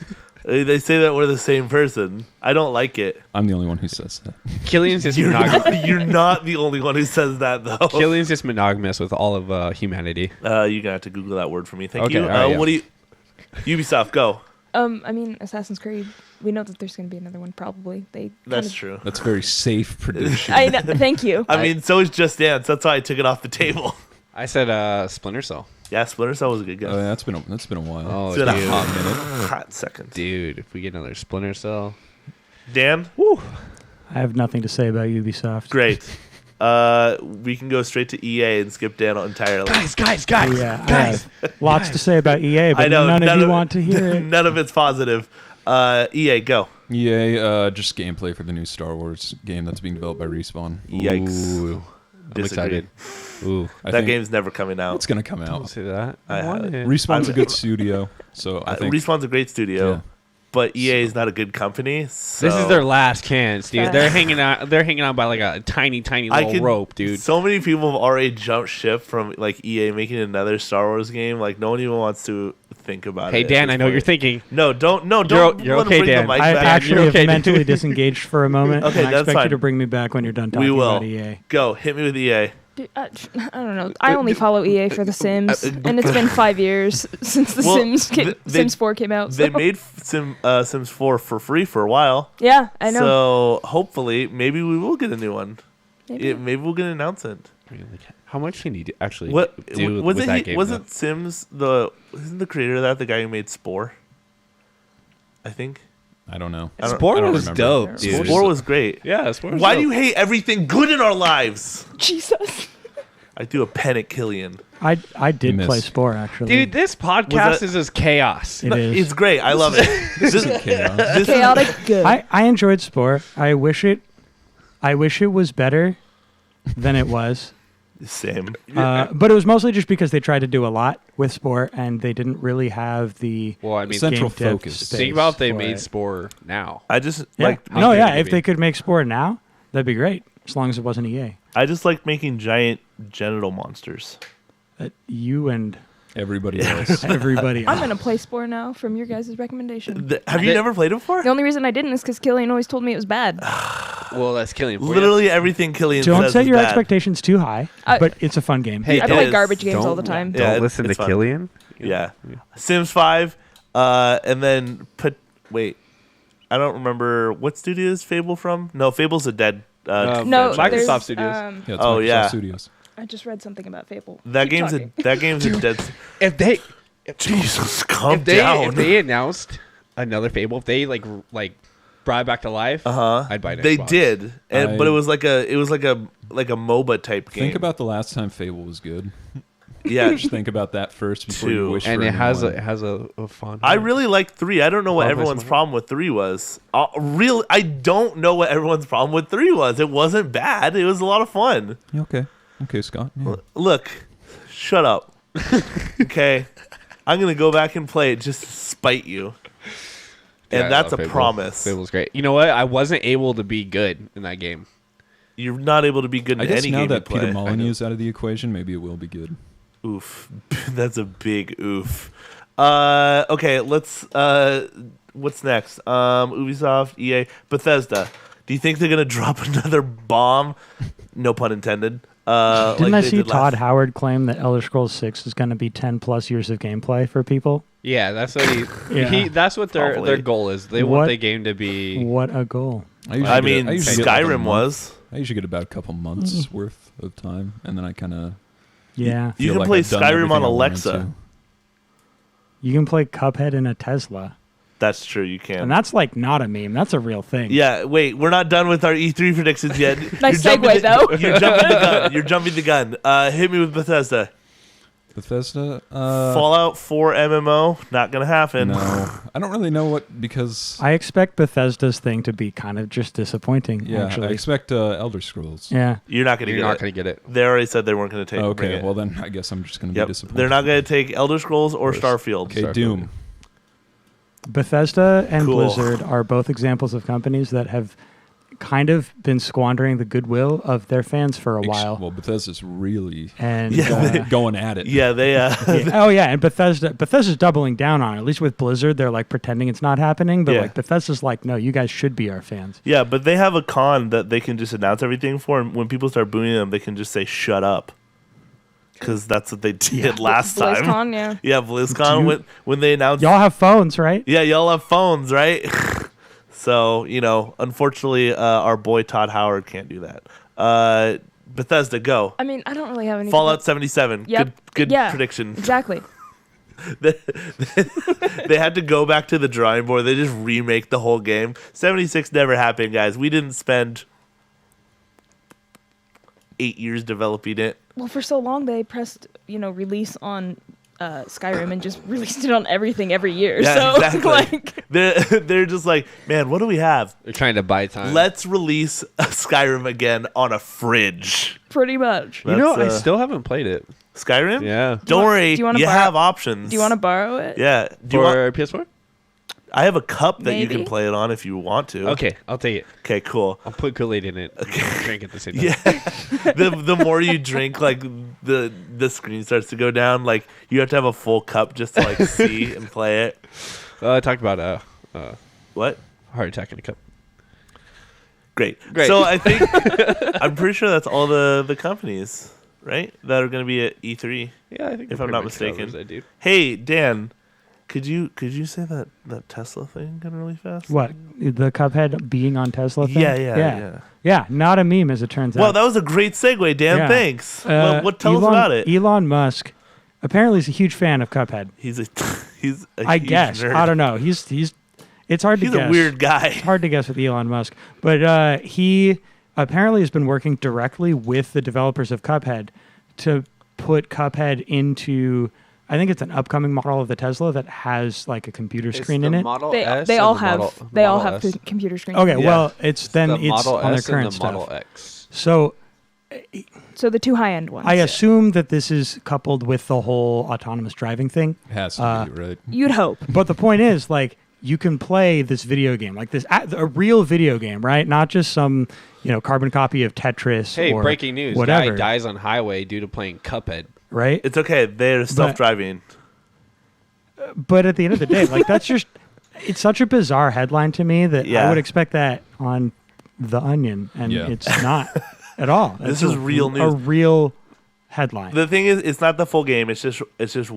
They say that we're the same person. I don't like it. I'm the only one who says that. Killian's just You're monogamous. not, you're not the only one who says that, though. Killian's just monogamous with all of humanity. You're gonna have to Google that word for me. Thank Okay, you. all right, yeah. What do you? Ubisoft, go. I mean, Assassin's Creed. We know that there's going to be another one, probably. That's true. That's a very safe prediction. I know. Thank you. I mean, so is Just Dance. That's why I took it off the table. I said Splinter Cell. Yeah, Splinter Cell was a good guess. That's been a while. Oh, It's been a dude. hot minute. Hot second. Dude, if we get another Splinter Cell. Dan, I have nothing to say about Ubisoft. great. We can go straight to EA and skip Dan entirely. Guys. Yeah, I have lots to say about EA, but I know none of you it- want to hear it. None of it's positive. EA, go. EA, just gameplay for the new Star Wars game that's being developed by Respawn. Yikes. Ooh, I'm Disagree. excited. Ooh, I That think game's never coming out. it's gonna come don't out. say that. I want have it. Respawn's a I'm- good studio, so I think Respawn's a great studio, Yeah. but EA is not a good company. So This is their last chance, dude. Facts. They're hanging out. They're hanging out by like a tiny little rope, dude. So many people have already jumped ship from like EA making another Star Wars game. Like no one even wants to think about Hey it. Dan, at I this know what you're point. thinking. No, don't You're let him okay, bring Dan. the mic I back. actually You're okay, have dude. mentally disengaged for a moment, Okay, and I that's expect fine. you to bring me back when you're done talking We will about EA. go hit me with EA. Dude, I don't know. I only follow EA for The Sims, and it's been 5 years since The Sims 4 came out. They so- made Sims 4 for free for a while. Yeah, I know. So hopefully, maybe we will get a new one. Maybe. Maybe we'll get an announcement. I mean, like, how much can you actually What do was with it? that game? Wasn't Sims isn't the creator of that the guy who made Spore? I think I don't know. I don't- Spore I don't was remember. dope, dude. Spore was great. Yeah, Spore was Why dope. do you hate everything good in our lives? Jesus. I do a pen at Killian. I did Miss. play Spore actually. Dude, this podcast that- is just chaos. It is. It's great. I love it. This is Chaos. Chaotic good. I enjoyed Spore. I wish it was better than it was. Same. But it was mostly just because they tried to do a lot with Spore and they didn't really have the Well, I mean, Central game dev focus. space think about if they for made it. Spore now. I just Yeah. like No, yeah. maybe. If they could make Spore now, that'd be great. As long as it wasn't EA. I just like making giant genital monsters. You and Everybody else. everybody I'm else. gonna play Spore now from your guys' recommendation. Have you never played it before? The only reason I didn't is because Killian always told me it was bad. Well, that's killing. Literally everything Killian Don't says set is your bad. expectations too high, but it's a fun game. Hey, I it play is. garbage games Don't- all the time. Yeah, Don't listen to it's fun. Killian. Yeah. Sims 5, and then wait. I don't remember what studio is Fable from? No, Fable's a dead No, franchise. Microsoft there's, Studios. Yeah, it's Oh, Microsoft yeah. Studios. I just read something about Fable. That Keep game's talking. that game's a dead If they Jesus, calm if they down. if they announced another Fable, if they like brought it back to life, I'd buy it. They did. But it was like a MOBA type game. Think about the last time Fable was good. yeah. Just think about that first before you Two. wish and for it has anyone. a fun. I really liked 3. I don't know what Well, everyone's that's- problem with 3 was. I don't know what everyone's problem with 3 was. It wasn't bad. It was a lot of fun. Yeah, okay. Okay, Scott. Yeah. Look, shut up. Okay? I'm going to go back and play it just to spite you. And Yeah, I that's a love Fable. promise. Fable's great. You know what? I wasn't able to be good in that game. You're not able to be good in I guess any now game that you play. Peter Molyneux's out of the equation, maybe it will be good. Oof. That's a big oof. Okay, let's what's next? Ubisoft, EA, Bethesda. Do you think they're gonna drop another bomb? No pun intended. Didn't I they see did Todd last- Howard claim that Elder Scrolls 6 is going to be 10 plus years of gameplay for people? Yeah, that's what Yeah. that's what their Probably. goal is. They What- want the game to be. What a goal. I mean, usually get like a Skyrim month. was. I usually get about a couple months worth of time, and then I kind of Yeah. You feel can like play I've done Skyrim everything on I wanted Alexa. to. You can play Cuphead in a Tesla. That's true. You can. And that's like not a meme. That's a real thing. Yeah, wait, we're not done with our E3 predictions yet. Nice You're jumping segue, though. You're jumping the gun. You're jumping the gun. Hit me with Bethesda. Bethesda. Fallout 4 MMO, not gonna happen. No, I don't really know what because I expect Bethesda's thing to be kind of just disappointing, yeah, actually. I expect Elder Scrolls. Yeah. You're not gonna You're get not it. going to get it. They already said they weren't gonna take. bring Okay, it. well then I guess I'm just gonna be Yep. disappointed. They're not gonna take Elder Scrolls or Yes. Starfield. Okay, Starfield. Doom. Bethesda and Cool. Blizzard are both examples of companies that have kind of been squandering the goodwill of their fans for a while. Well, Bethesda's really And Yeah, going at it. Yeah, they. oh yeah, and Bethesda's doubling down on it. At least with Blizzard, they're like pretending it's not happening, but Yeah. like Bethesda's like, no, you guys should be our fans. Yeah, but they have a con that they can just announce everything for, and when people start booing them, they can just say "shut up," because that's what they did last time. BlizzCon, yeah. Yeah, BlizzCon when they announced. Y'all have phones, right? Yeah, y'all have phones, right? So unfortunately, our boy Todd Howard can't do that. Bethesda, go. I mean, I don't really have any. Fallout 77. Yep. Good Yeah. prediction. Exactly. They had to go back to the drawing board. They just remake the whole game. 76 never happened, guys. We didn't spend 8 years developing it. Well, for so long they pressed, release on Skyrim and just released it on everything every year. Yeah, so exactly. like, They're just like, man, what do we have? They're trying to buy time. Let's release Skyrim again on a fridge. pretty much. you know, I That's, still haven't played it. Skyrim? Yeah. Don't worry, do you wanna you borrow- have options. Do you want to borrow it? Yeah. Do you want? For PS4? I have a cup that you can Maybe? play it on if you want to. Okay, I'll take it. Okay, cool. I'll put Kool-Aid in it. And drink at the same time. Yeah. the more you drink, like the screen starts to go down. Like you have to have a full cup just to like see and play it. I talked about What? heart attack in a cup. Great. Great. So I think I'm pretty sure that's all the companies. right? That are going to be at E3. Yeah, I think If they're I'm not pretty much mistaken. covers that, dude. Hey, Dan, could you say that Tesla thing again really fast? What? The Cuphead being on Tesla thing? Yeah. Yeah, not a meme as it turns Well, out. that was a great segue, Dan. Yeah. Thanks. Tell us Elon- about it. Elon Musk apparently is a huge fan of Cuphead. He's a I huge guess. nerd. I don't know. He's it's hard to He's guess. a weird guy. It's hard to guess with Elon Musk. But he apparently has been working directly with the developers of Cuphead to put Cuphead into, I think it's an upcoming model of the Tesla that has like a computer screen in it. They all have computer screens. Okay, Yeah. well, it's then the it's Model on their S and current the stuff. Model X. So So the two high-end ones. I assume that this is coupled with the whole autonomous driving thing. Has to be, right? You'd hope. But the point is, like, you can play this video game, like this, a real video game, right? Not just some, carbon copy of Tetris. Hey, or breaking news. Whatever, Guy dies on highway due to playing Cuphead. right? It's okay. They're self-driving. But at the end of the day, like, it's such a bizarre headline to me that Yeah. I would expect that on The Onion, and Yeah. it's not at all. This It's is real A news. real headline. The thing is, it's not the full game. It's just one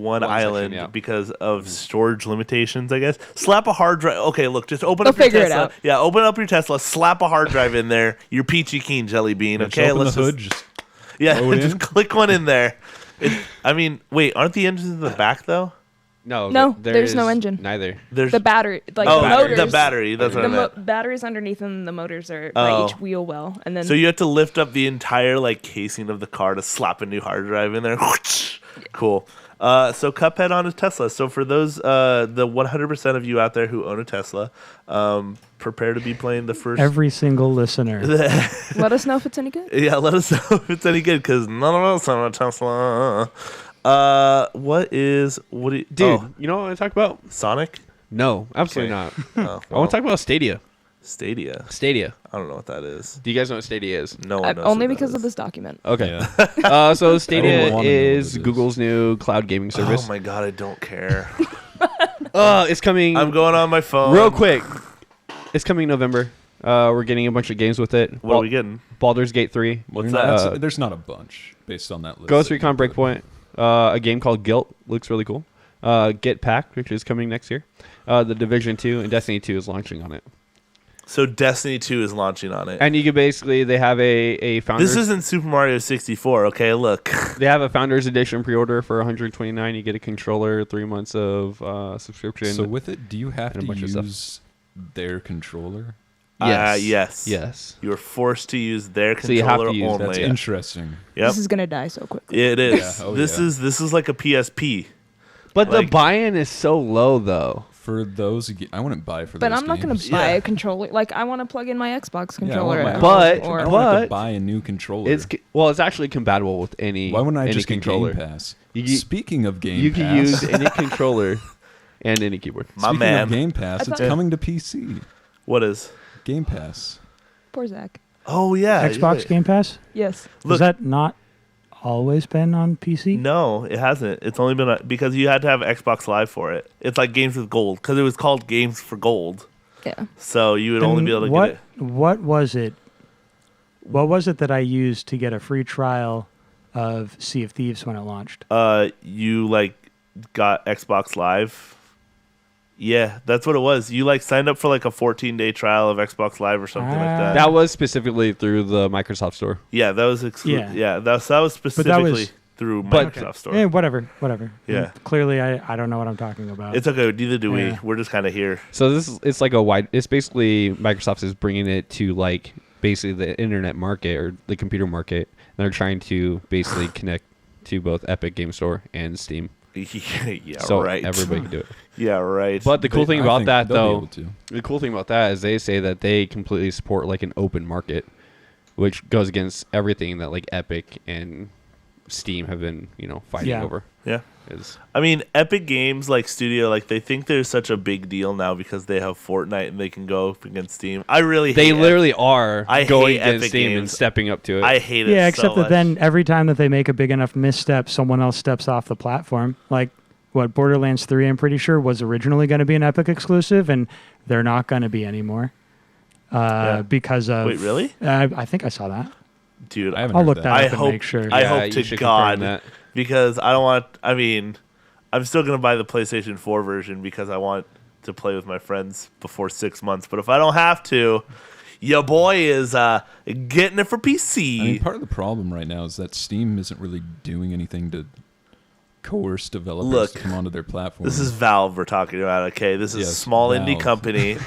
One section, island yeah. because of storage limitations, I guess. Slap a hard drive. Okay, look, just open They'll up your figure it Tesla. out. Yeah, open up your Tesla. Slap a hard drive in there. Your peachy keen jelly bean. Just Okay, open let's the hood. just yeah, just click one in there. Wait, aren't the engines in the back though? No, there there's no is engine. Neither. There's The battery, like oh, the motors. the battery. That's what I meant. Batteries underneath them. The motors are Oh. by each wheel well, and then So you have to lift up the entire casing of the car to slap a new hard drive in there. Cool. So Cuphead on a Tesla. So for those the 100% of you out there who own a Tesla, prepare to be playing the first. Every single listener. let us know if it's any good. Yeah, let us know if it's any good because none of us own a Tesla. What do you, Dude, you know what I want to talk about? Sonic? No, absolutely Okay. not. Oh, I want to talk about Stadia. Stadia. Stadia. I don't know what that is. Do you guys know what Stadia is? No one knows. Only what that because of is. this document. Okay. Yeah. So Stadia wanna know what is it is. Google's new cloud gaming service. Oh my god, I don't care. It's coming I'm going on my phone. real quick. It's coming November. We're getting a bunch of games with it. What are we getting? Baldur's Gate 3. What's You're that? not- there's not a bunch based on that list. Ghost that you Recon put. Breakpoint. A game called Guilt looks really cool. Get Packed, which is coming next year. The Division 2 and Destiny 2 is launching on it. So Destiny 2 is launching on it. And you can basically, they have a founders. This isn't Super Mario 64, okay? Look. They have a founders edition pre-order for $129. You get a controller, 3 months of subscription. So with it, do you have and a to bunch of stuff. use their controller? Yes. Yes. You are forced to use their So you have controller to use- only. That's interesting. Yep. This is gonna die so quickly. It is. Yeah, oh this yeah. is like a PSP. But the Like- buy-in is so low, though. For those, I wouldn't buy for But those I'm not gonna games. buy Yeah. a controller. Like I want to plug in my Xbox Yeah, I controller. want my at But- home, or- I don't have to But- buy a new controller. It's actually compatible with any. Why wouldn't I any just get controller? Game Pass? You- Speaking of Game You Pass, can use any controller and any keyboard. My speaking man. of Game Pass, I it's thought- coming to PC. What is? Game Pass. Poor Zach. Oh yeah. Xbox wait. Game Pass? Yes. Look- Has that not always been on PC? No, it hasn't. It's only been because you had to have Xbox Live for it. It's like Games with Gold because it was called Games for Gold. Yeah. So you would only Then be able to what, get it. What was it? What was it that I used to get a free trial of Sea of Thieves when it launched? You got Xbox Live. Yeah, that's what it was. You signed up for a 14-day trial of Xbox Live or something like that. That was specifically through the Microsoft Store. Yeah, that was Yeah. that was specifically through But- Microsoft Store. Yeah, whatever. Yeah. Clearly, I don't know what I'm talking about. It's okay. Neither do we. Yeah. We're just kind of here. So it's like a wide. It's basically Microsoft is bringing it to basically the internet market or the computer market. And they're trying to basically connect to both Epic Game Store and Steam. Yeah, So right. everybody can do it. Yeah, right. But the cool thing I about think that, they'll be though, able to. the cool thing about that is they say that they completely support an open market, which goes against everything that Epic and Steam have been fighting Yeah. over. yeah. Is I mean, Epic Games Studio, they think they're such a big deal now because they have Fortnite and they can go up against Steam. I really they hate literally are I going hate against Epic Steam and Games. stepping up to it. I hate it. yeah, so except that much. then every time that they make a big enough misstep, someone else steps off the platform. Borderlands 3, I'm pretty sure, was originally going to be an Epic exclusive, and they're not going to be anymore Yeah. because of... Wait, really? I think I saw that. Dude, I haven't I'll heard look that. that I up and hope- make sure. I Yeah, hope you to should God confirm that. because I don't want. I mean, I'm still gonna buy the PlayStation 4 version because I want to play with my friends before 6 months. But if I don't have to, your boy is getting it for PC. I mean, part of the problem right now is that Steam isn't really doing anything to coerce developers Look, to come onto their platform. This is Valve we're talking about, okay? This is a Yes, small indie Valve. company.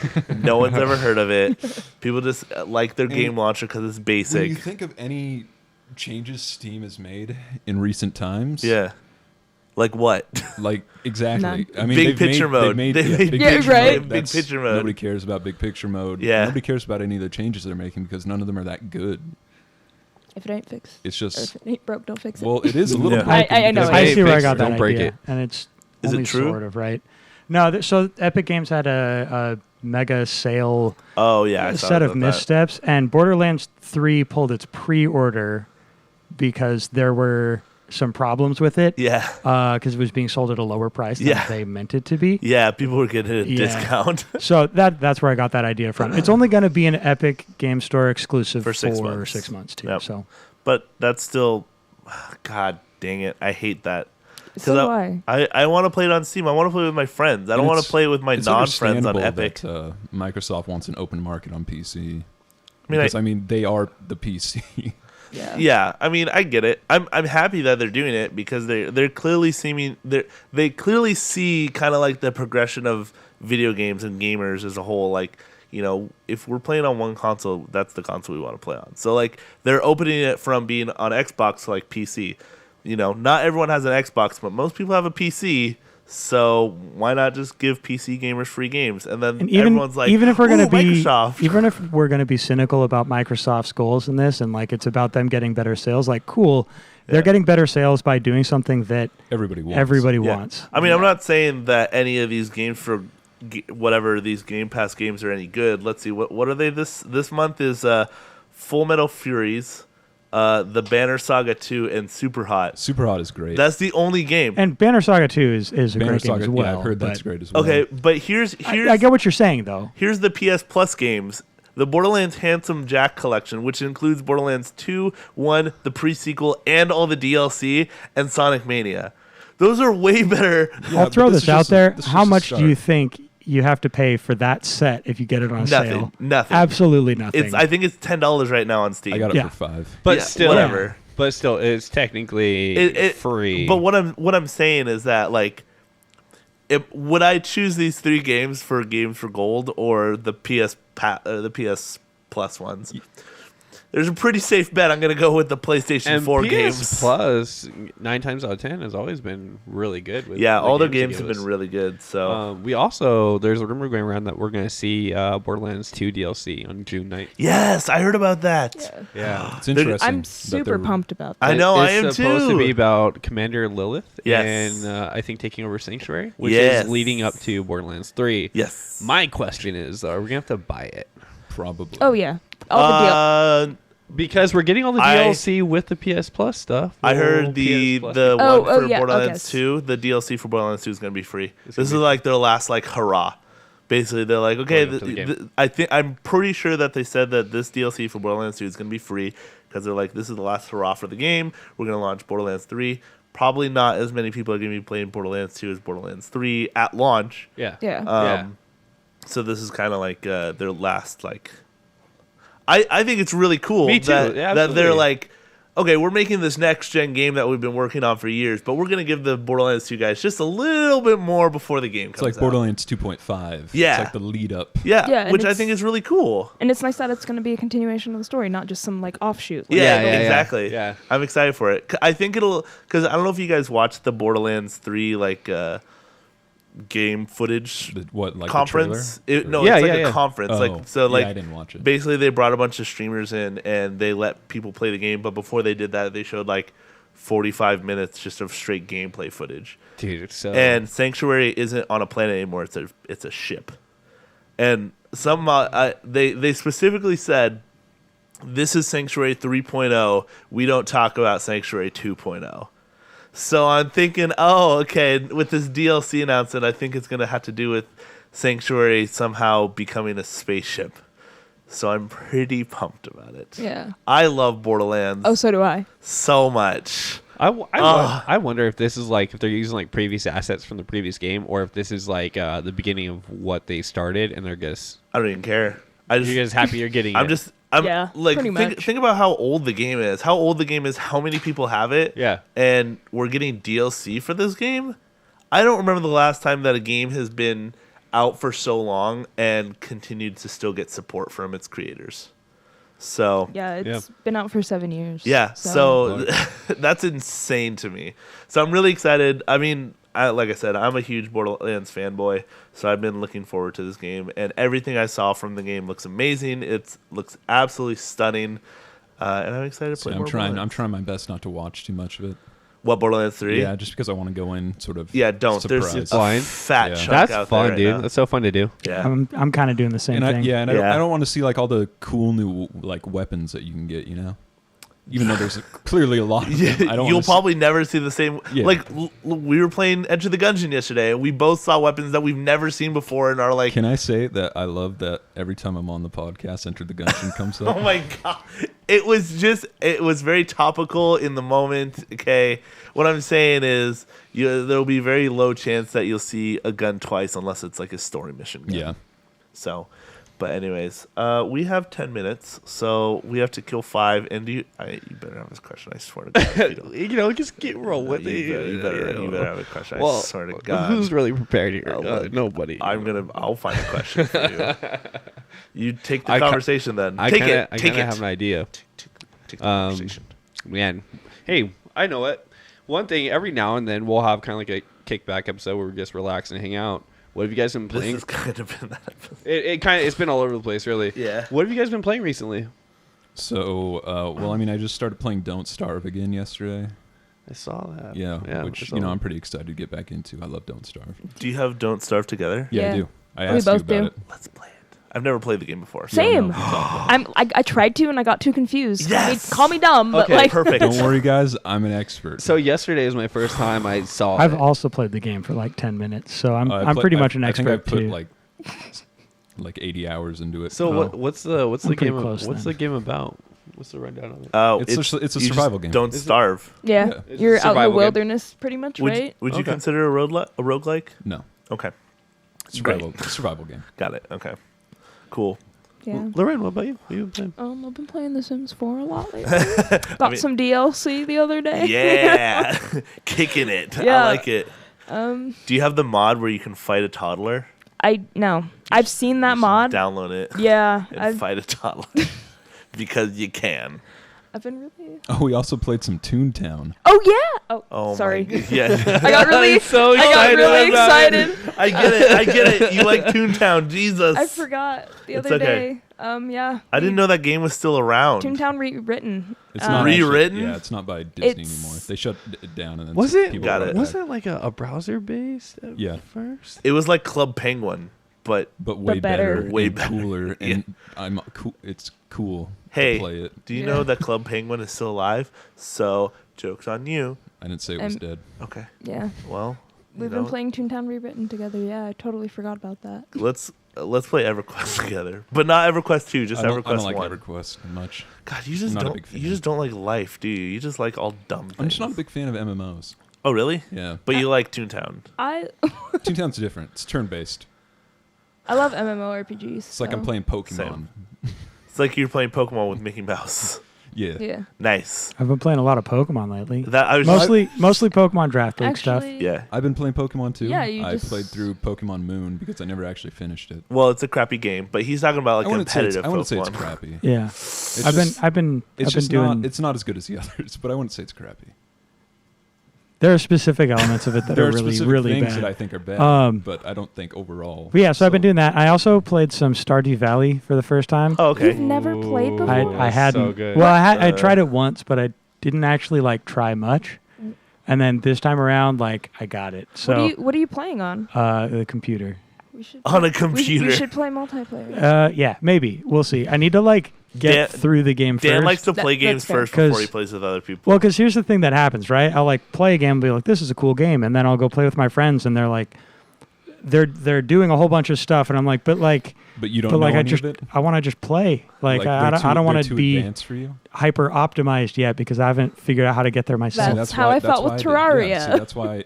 No one's ever heard of it. People just like their game launcher because it's When basic. you think of any changes Steam has made in recent times, Yeah. Like what? like exactly. None. I mean, Big they've picture made, mode. They've made, They yeah, made big Yeah, picture right. mode. Big That's- picture mode. Nobody cares about big picture mode. Yeah. Nobody cares about any of the changes they're making because none of them are that good. If it ain't fixed, It's or if just it ain't broke, don't fix it. well, it is a little. Yeah. broken I know because it I is. see where I Fix it, got that don't break idea, it. and it's Is it only true? sort of right. No, so Epic Games had a mega sale Oh, yeah. I saw set of about that. missteps, and Borderlands 3 pulled its pre-order because there were some problems with it. Yeah. Because it was being sold at a lower price than Yeah. they meant it to be. Yeah, people were getting a Yeah. discount. So that's where I got that idea from. It's only going to be an Epic Game Store exclusive For 6 months. 6 months too. Yep. So But that's still, God dang it. I hate that. So do I. I want to play it on Steam. I want to play it with my friends. I don't want to play it with my it's non-friends on understandable Epic. That, Microsoft wants an open market on PC. I mean, Because I mean, they are the PC. Yeah. Yeah, I mean, I get it. I'm happy that they're doing it because they're clearly seeming they clearly see kind of like the progression of video games and gamers as a whole. Like, you know, if we're playing on one console, that's the console we want to play on. So like they're opening it from being on Xbox to like PC. You know, not everyone has an Xbox, but most people have a PC. So why not just give PC gamers free games? And then and even everyone's like, even if we're going to "Ooh, be Microsoft." even if we're going to be cynical about Microsoft's goals in this, and like it's about them getting better sales, like cool, they're Yeah. getting better sales by doing something that Everybody wants. everybody Yeah. wants. I mean, I'm not saying that any of these games for whatever these Game Pass games are any good. Let's see, what are they this month is Full Metal Furies, the Banner Saga 2, and Super Hot. Super Hot is great. That's the only game. And Banner Saga 2 is a Banner great game Saga, as well. yeah, I've heard that's but great as well. Okay, but here's I get what you're saying though. here's the PS Plus games. The Borderlands Handsome Jack collection, which includes Borderlands 2, 1, the pre-sequel, and all the DLC, and Sonic Mania. Those are way better. Yeah, I'll but throw this this is out just there. this is How just a much do you start. think you have to pay for that set if you get it on Nothing. sale? Nothing. Absolutely nothing. It's I think it's $10 right now on Steam. I got it Yeah. for $5. But Yeah, still, whatever. But still, it's technically It- free. But what I'm saying is that like, would I choose these 3 games for gold or the the PS Plus ones? There's a pretty safe bet I'm gonna go with the PlayStation and 4 PS games. Plus 9 times out of 10 has always been really good. With Yeah, the all their they games give have been us. really good. So We also there's a rumor going around that we're going to see Borderlands 2 DLC on June 9th. yes, I heard about that. Yeah. Yeah. It's interesting. I'm that super they're- pumped about I that. know, I It's am supposed too. to be about Commander Lilith Yes. and I think taking over Sanctuary, which Yes. is leading up to Borderlands 3. Yes. My question is, are we going to have to buy it? Probably. Oh yeah, all the deal. Because we're getting all the I- DLC with the PS Plus stuff. I Will heard the PS Plus the be- Oh, one for yeah, Borderlands okay. 2, the DLC for Borderlands 2 is going to be free. It's This is gonna be- like their last like hurrah. Basically, they're like, okay, Going up to the game. I'm pretty sure that they said that this DLC for Borderlands 2 is going to be free because they're like, this is the last hurrah for the game. We're going to launch Borderlands 3. Probably not as many people are going to be playing Borderlands 2 as Borderlands 3 at launch. Yeah. Yeah. Yeah. So this is kind of like their last like. I think it's really cool Me too. that Yeah, that they're absolutely. like, okay, we're making this next gen game that we've been working on for years, but we're gonna give the Borderlands 2 guys just a little bit more before the game It's comes like out. Borderlands 2.5. Yeah. It's like the lead up. Yeah, Yeah, and which I it's- think is really cool. And it's nice that it's going to be a continuation of the story, not just some like offshoot. Like, Yeah, yeah, yeah. exactly. Yeah. I'm excited for it. I think it'll because I don't know if you guys watched the Borderlands 3 like game footage The, what, like conference. the trailer? No, Yeah, it's like yeah, a yeah. conference. Oh, Like so, like yeah, I didn't watch it. basically they brought a bunch of streamers in and they let people play the game. But before they did that, they showed like 45 minutes just of straight gameplay footage. Dude, it's so. And Sanctuary isn't on a planet anymore. It's a ship. And some they specifically said this is Sanctuary 3.0. We don't talk about Sanctuary 2.0. So I'm thinking, oh, okay, with this DLC announcement, I think it's going to have to do with Sanctuary somehow becoming a spaceship. So I'm pretty pumped about it. Yeah. I love Borderlands Oh, so do I. so much. I wonder if this is like if they're using like previous assets from the previous game, or if this is like the beginning of what they started, and they're just I don't even care. you're just happy you're getting I'm it. just Yeah, like pretty think, much. think about how old the game is. How old the game is, how many people have it. Yeah. And we're getting DLC for this game. I don't remember the last time that a game has been out for so long and continued to still get support from its creators. So Yeah, it's been out for 7 years. yeah, so that's insane to me. So I'm really excited. I mean, like I said, I'm a huge Borderlands fanboy, so I've been looking forward to this game, and everything I saw from the game looks amazing. It looks absolutely stunning, and I'm excited to play I'm more trying Borderlands. my best not to watch too much of it. What, Borderlands 3? Yeah, just because I want to go in sort of Don't. surprised. There's Fine. a fat Yeah. chunk That's out fun, there right dude. now. That's so fun to do. Yeah. I'm kind of doing the same and I thing. yeah, and Yeah. I don't want to see like all the cool new like weapons that you can get, you know. Even though there's clearly a lot of them. I don't You'll wanna probably never see the same. Yeah. Like we were playing Enter the Gungeon yesterday, and we both saw weapons that we've never seen before, and are like, Can I say that I love that every time I'm on the podcast, Enter the Gungeon comes up? oh my god! It was very topical in the moment. Okay, what I'm saying is, there'll be very low chance that you'll see a gun twice unless it's like a story mission gun. Yeah. So, but anyways, we have 10 minutes, so we have to kill 5. And you better have this question. I swear to God. If you don't. Just get roll with You better have a question. Well, I swear to God. who's really prepared here? look, Nobody. I'll find a question for you. You take the I ca- conversation then. I Take kinda, it. I Take kinda it. have an idea. Take the conversation. Man, hey, I know it. One thing, every now and then we'll have kind of like a kickback episode where we just relax and hang out. What have you guys been This playing? has kind of been that episode. It's been all over the place, really. Yeah. What have you guys been playing recently? So, well, I mean, I just started playing Don't Starve again yesterday. I saw that. Yeah, I which saw you know that. I'm pretty excited to get back into. I love Don't Starve. Do you have Don't Starve together? Yeah, I Yeah. do. I We asked you both about do. it. Let's play it. I've never played the game before. so- Same. no, we'll talk about it. I tried to and I got too confused. Yes! Call me dumb, but Okay, like Perfect. Don't worry, guys. I'm an expert. So yesterday was my first time I saw I've it. also played the game for like 10 minutes, so I'm I I'm play- pretty I- much an I think I expert put too. like 80 hours into it. So what's the I'm game? pretty close What's then. the game about? What's the rundown of it? Oh, It's a you just survival game. Don't Is it- starve. yeah, Yeah. It's you're a out in the survival game. wilderness, pretty much, Would, right? would you Okay. consider a roguelike? No, Okay. survival game. Got it. Okay. Cool. Yeah. Lauren, what about you? What you been playing? I've been playing The Sims 4 a lot lately. Got mean- some DLC the other day. Yeah. Kicking it. I Yeah. like it. Do you have the mod where you can fight a toddler? I've seen that You should mod. Download it Yeah, and fight a toddler. Because you can. I've been really. Oh, we also played some Toontown. Oh yeah. Oh sorry. My, yeah. I got really so I got excited really about it. excited. I get it. You like Toontown. Jesus. I forgot the It's other okay. day. Yeah. I didn't know that game was still around. Toontown rewritten. It's not Rewritten? Actually, yeah, it's not by Disney It's- anymore. They shut it down and then Was some it? people Got brought it. back. Was that like a browser based? Yeah. First. It was like Club Penguin, but But way better. better, Way and better. cooler, Yeah. and I'm cool. It's cool Hey, to play it. do you Yeah. know that Club Penguin is still alive? So, joke's on you. I didn't say it was I'm- dead. Okay. Yeah. Well, We've you know, been playing Toontown rewritten together. Yeah, I totally forgot about that. Let's play EverQuest together, but not EverQuest 2, just I don't EverQuest like 1. EverQuest much. God, you just I'm not a don't. big fan. You just don't like life, do you? You just like all dumb things. I'm just not a big fan of MMOs. Oh, really? Yeah, But you like Toontown. I Toontown's different. It's turn-based. I love MMORPGs. It's like I'm playing Pokemon. Same. It's like you're playing Pokemon with Mickey Mouse. Yeah. Yeah. Nice. I've been playing a lot of Pokemon lately. That I was Mostly Pokemon draft league stuff. Actually, Yeah. I've been playing Pokemon too. Yeah, you I just- played through Pokemon Moon because I never actually finished it. Well, it's a crappy game, but he's talking about like I wouldn't say it's, competitive I wouldn't say it's Pokemon. crappy. Yeah, It's I've just- been It's just doing. not. It's not as good as the others, but I wouldn't say it's crappy. There are specific elements of it that There are are really specific really things bad. that I think are bad, But I don't think overall. yeah, so I've been doing that. I also played some Stardew Valley for the first time. Oh, okay. You've never played before. I hadn't. So good. Well, I Uh, tried it once, but I didn't actually like try much. And then this time around, like I got it. So What are you playing on? the computer. We should On a we computer. should play multiplayer. Yeah, maybe we'll see. I need to like get Dan- through the game Dan first. likes to That- play that's games fair. first before 'Cause- he plays with other people. Well, because here's the thing that happens, right? I'll like play a game and be like, "This is a cool game," and then I'll go play with my friends, and they're like, they're doing a whole bunch of stuff, and I'm like, but you don't but know like any of it? I want to just play. Like I don't want to too be advanced for you. hyper optimized yet because I haven't figured out how to get there myself. That's how I felt with I did. Terraria. Yeah, see, that's why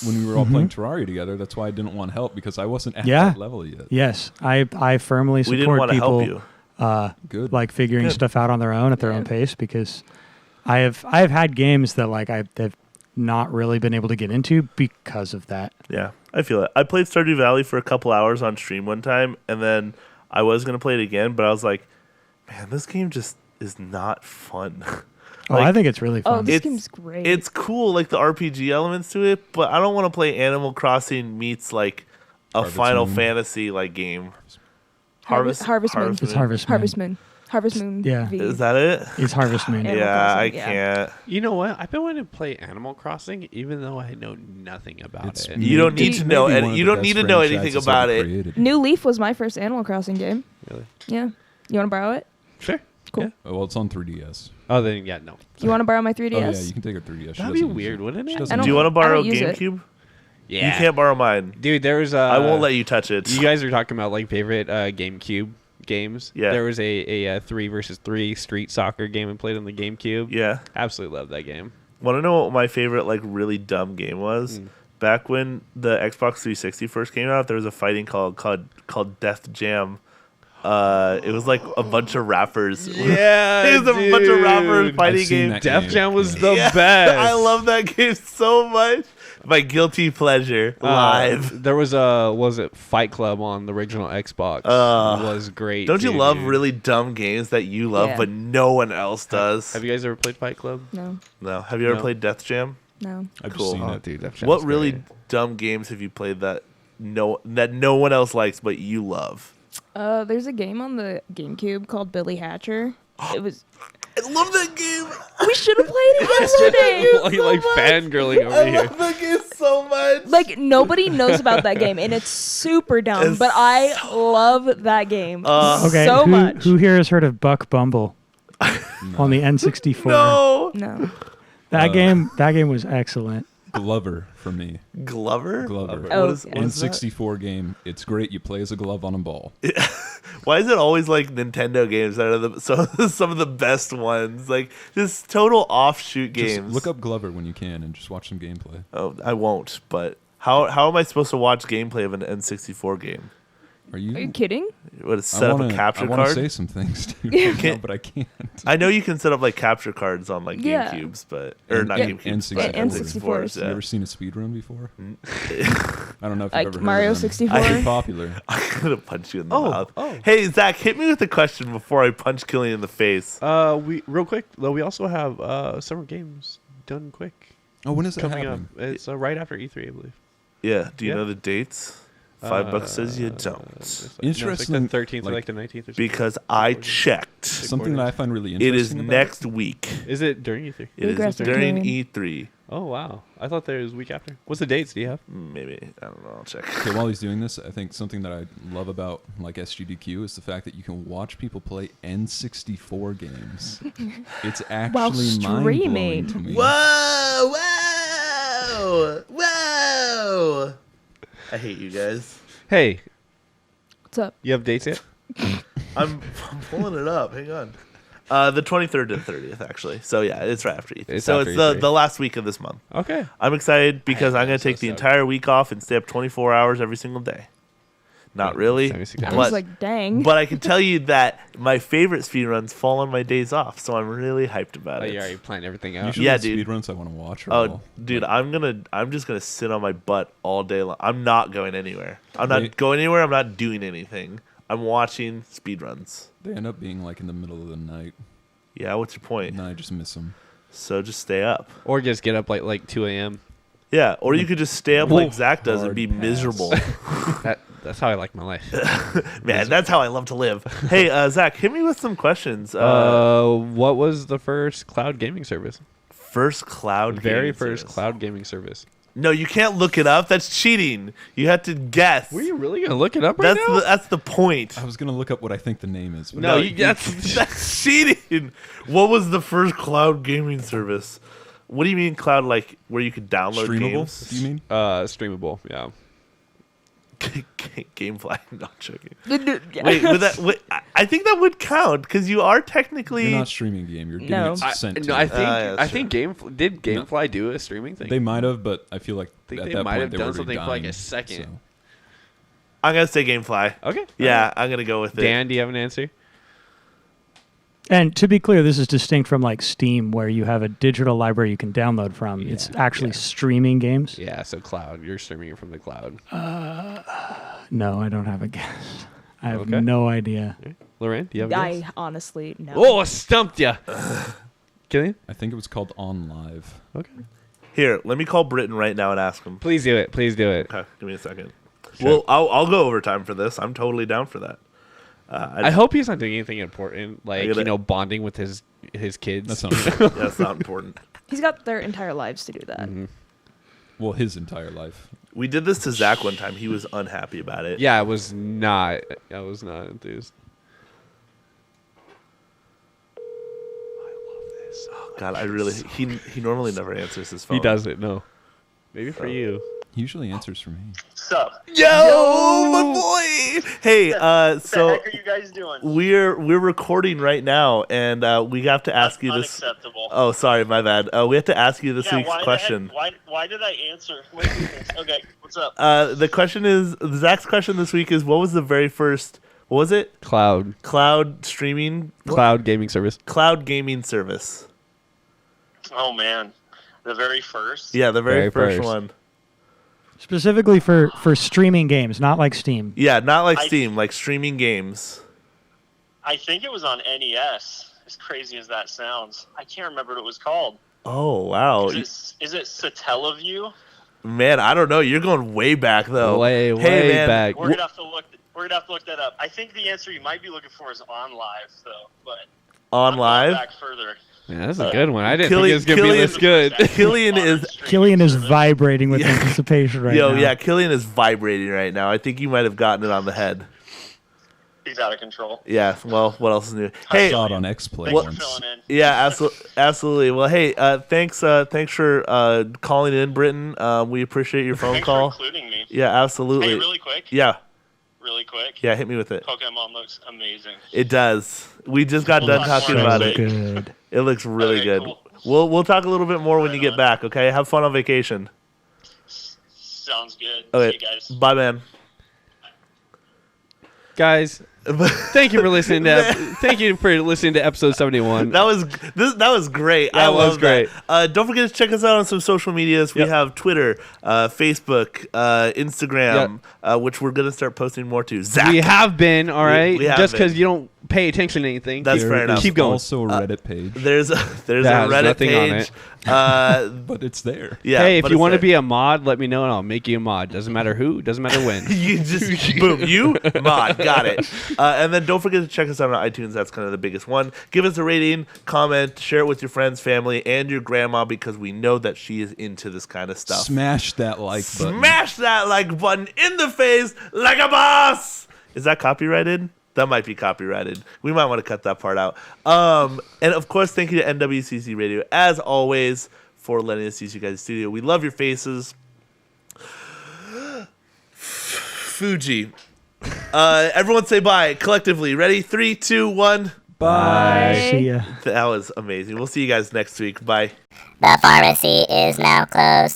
when we were all playing Terraria together, that's why I didn't want help because I wasn't at Yeah. that level yet. Yes, I firmly We didn't support want to people help you. Good. like figuring Good. stuff out on their own at their own pace because I have had games that like I've not really been able to get into because of that. Yeah, I feel it. I played Stardew Valley for a couple hours on stream one time, and then I was going to play it again, but I was like, man, this game just is not fun. Oh, I think it's really Oh, fun. this It's- game's great. It's cool, like the RPG elements to it, but I don't want to play Animal Crossing meets like a Harvest Final Moon. Fantasy like game. Harvest Moon. It's Harvest Moon. Harvest Moon. Harvest Moon. Yeah. V. Is that it? It's Harvest Moon. Animal Yeah, I Crossing, yeah. can't. You know what? I've been wanting to play Animal Crossing, even though I know nothing about It's it. You don't need it's to know maybe any- one of you the don't best need to know anything franchises about ever it. created. New Leaf was my first Animal Crossing game. Really? Yeah. You want to borrow it? Sure. Cool. Yeah. Oh, well, it's on 3DS. Oh, then yeah, no. You want to borrow my 3DS? Oh yeah, you can take her 3DS. She That'd be doesn't use weird, wouldn't She it? doesn't I Do don't- you want to borrow use it. GameCube? Yeah. You can't borrow mine. Dude, there was I won't let you touch it. You guys are talking about like favorite GameCube games. Yeah. There was a 3 versus 3 street soccer game I played on the GameCube. Yeah. Absolutely love that game. Want to know what my favorite like really dumb game was? Back when the Xbox 360 first came out, there was a fighting called Death Jam. It was like a bunch of rappers. Yeah, it was a bunch of rappers fighting I've seen game. that Def game. Jam was Yeah. the Yeah, best. I love that game so much. My guilty pleasure live. There was was it Fight Club on the original Xbox? Was great. Don't you too, love dude. really dumb games that you love Yeah. but no one else does? Have you guys ever played Fight Club? No. No. Have you ever No. played Death Jam? No. I've just Cool. seen Oh, it. dude, Def Jam What was really great. dumb games have you played that no one else likes but you love? There's a game on the GameCube called Billy Hatcher. It was. I love that game. We should have played it yesterday. like fangirling over I here. love that game so much. Like nobody knows about that game, and it's super dumb. It's but I love that game Okay, so much. who here has heard of Buck Bumble on the N64? No. No. That game was excellent. Glover for me. Glover? Glover. Oh, What is that? N64 game. It's great. You play as a glove on a ball. Why is it always like Nintendo games that are some of the best ones? Like just total offshoot Just games. look up Glover when you can and just watch some gameplay. Oh, I won't. But how am I supposed to watch gameplay of an N64 game? Are you? Are you kidding? What is set up a capture I want to card? say some things too, right now, Can't- but I can't. I know you can set up like capture cards on like Yeah. GameCubes, but or not Yeah. GameCubes, but N64s. N64s. You Yeah. ever seen a speed run before? I don't know if Like you've ever Mario heard of them. 64? Pretty popular. I'm gonna punch you in the Oh, mouth. oh. Hey Zach, hit me with a question before I punch Killian in the face. We real quick though. We also have summer games done quick Oh, when is that coming happening? up. It's right after E3, I believe. Yeah. Do you Yeah. know the dates? $5 says you It's don't. like, no, it's Interesting, like the 13th or like- like the 19th or something. Because I checked. Something that I find really It interesting. is about next week. Is it during E3? It is Aggressive during game. E3. Oh wow! I thought there was week after. What's the dates? Do you have? Maybe I don't know. I'll check. Okay, while he's doing this, I think something that I love about like SGDQ is the fact that you can watch people play N64 games. It's actually mind-blowing streaming. to me. Whoa! Whoa! Whoa! I hate you guys. Hey, What's up? you have dates yet? I'm pulling it up. Hang on. The 23rd and 30th, actually. So yeah, it's right after E3. It's so after it's the E3. the last week of this month. Okay. I'm excited because I'm am gonna so take the stoked. entire week off and stay up 24 hours every single day. Not really, Let me see that. I was but like, dang. but I can tell you that my favorite speedruns fall on my days off, so I'm really hyped about Oh, it. you already planned everything out. Usually Yeah, the dude. speedruns I want to watch. Are Oh, all, dude, like, I'm just gonna sit on my butt all day long. I'm not going anywhere. I'm not Wait. going anywhere. I'm not doing anything. I'm watching speedruns. they end up being like in the middle of the night, Yeah, what's your point? and I just miss them. So just stay up. Or just get up like 2 a.m. Yeah, or you could just stay up like Zach does and Hard be pass. miserable. That's how I like my life. Man, that's how I love to live. Hey, Zach, hit me with some questions. What was the first cloud gaming service? First cloud Very gaming first service. cloud gaming service. No, you can't look it up. That's cheating. You have to guess. Were you really gonna look it up right now? That's the point. I was gonna look up what I think the name is. But No, that's That's cheating. What was the first cloud gaming service? What do you mean cloud? Like where you could download streamable. games? Do you mean? streamable. Yeah. Gamefly. Not joking. Yeah. Wait, I think that would count because you are technically. You're not streaming a game. You're getting No. it sent to No, you. I think yeah, I that's think did GameFly do a streaming thing? They might have, but I feel like think at they that might point have they done were something for like a dying, second. so. I'm gonna say Gamefly. Okay. Yeah, I'm gonna go with it. Dan, do you have an answer? And to be clear, this is distinct from like Steam, where you have a digital library you can download from. Yeah, It's actually streaming games. Yeah, so cloud. You're streaming it from the cloud. No, I don't have a guess. I have Okay. no idea. Lauren, do you have a guess? I honestly no. Oh, I stumped ya. Killian? I think it was called On Live. Okay. Here, let me call Britton right now and ask him. Please do it. Please do it. Okay, give me a second. Well, I'll go overtime for this. I'm totally down for that. I hope he's not doing anything important, like gotta- bonding with his kids. That's not That's not important. He's got their entire lives to do that. well, his entire life. We did this to Zach one time. He was unhappy about it. Yeah, I was not enthused. God, I really. He normally never answers his phone. He doesn't. No. Maybe for you. He usually answers for me. Sup? Yo, my boy. Hey, What the so heck are you guys doing? we're recording right now, and we have to ask you this. Unacceptable. Oh, sorry, my bad. We have to ask you this Yeah, week's why the question. heck- why did I answer? Wait, okay, what's up? The question is Zach's question this week is what was the very first? What was it? Cloud Cloud gaming service. cloud gaming service. Oh man, the very first. Yeah, the very Very first first. one. Specifically for streaming games, not like Steam. Yeah, not like I- Steam, like streaming games. I think it was on NES. As crazy as that sounds, I can't remember what it was called. Oh wow, Is it Satellaview? man! I don't know. You're going way back though. Way Hey, man. back. We're gonna have to look. We're gonna have to look that up. I think the answer you might be looking for is on live, though. But On I'm going live. back further. Yeah, that's a good one. I didn't Killian- think it was gonna be Killian- this good. Killian is- Killian is vibrating with Yeah. anticipation right Yo, now. yeah, Killian is vibrating right now. I think you might have gotten it on the head. He's out of control. Yeah. Well, what else is new? Hey, Saw it on X-Play Thanks for once. filling in. yeah, absolutely. Well, hey, thanks for calling in, Britton. We appreciate your phone Thanks call. for including me. Yeah, absolutely. Hey, really quick. Yeah, Really quick. yeah. Hit me with it. Pokemon looks amazing. It does. We just got done talking So about So it. good. It looks really Okay, good. cool. We'll talk a little bit more when Right you get on. back. Okay. Have fun on vacation. Sounds good. Okay. See you guys. Bye, man. Guys, thank you for listening to episode 71. That was great. That I was love great. that. Don't forget to check us out on some social medias. We Yep. have Twitter, Facebook, Instagram, which we're gonna start posting more to. Zach, We have been, all right? we have Just because been. you don't pay attention to anything. That's keep, fair enough. Keep going. Also a Reddit page, there's a That has Reddit nothing on page. it. but it's there. Yeah. Hey, if but you it's want to there. be a mod, let me know and I'll make you a mod. Doesn't matter who, doesn't matter when. You just boom, you mod, got it. And then don't forget to check us out on iTunes. That's kind of the biggest one. Give us a rating, comment, share it with your friends, family, and your grandma because we know that she is into this kind of stuff. Smash that like button. Smash that like button in the face like a boss. Is that copyrighted? That might be copyrighted. We might want to cut that part out. And of course, thank you to NWCC Radio as always for letting us use you guys' in the studio. We love your faces. Fuji. Everyone say bye collectively. Ready? 3, 2, 1. Bye. See ya. That was amazing. We'll see you guys next week. Bye. The pharmacy is now closed.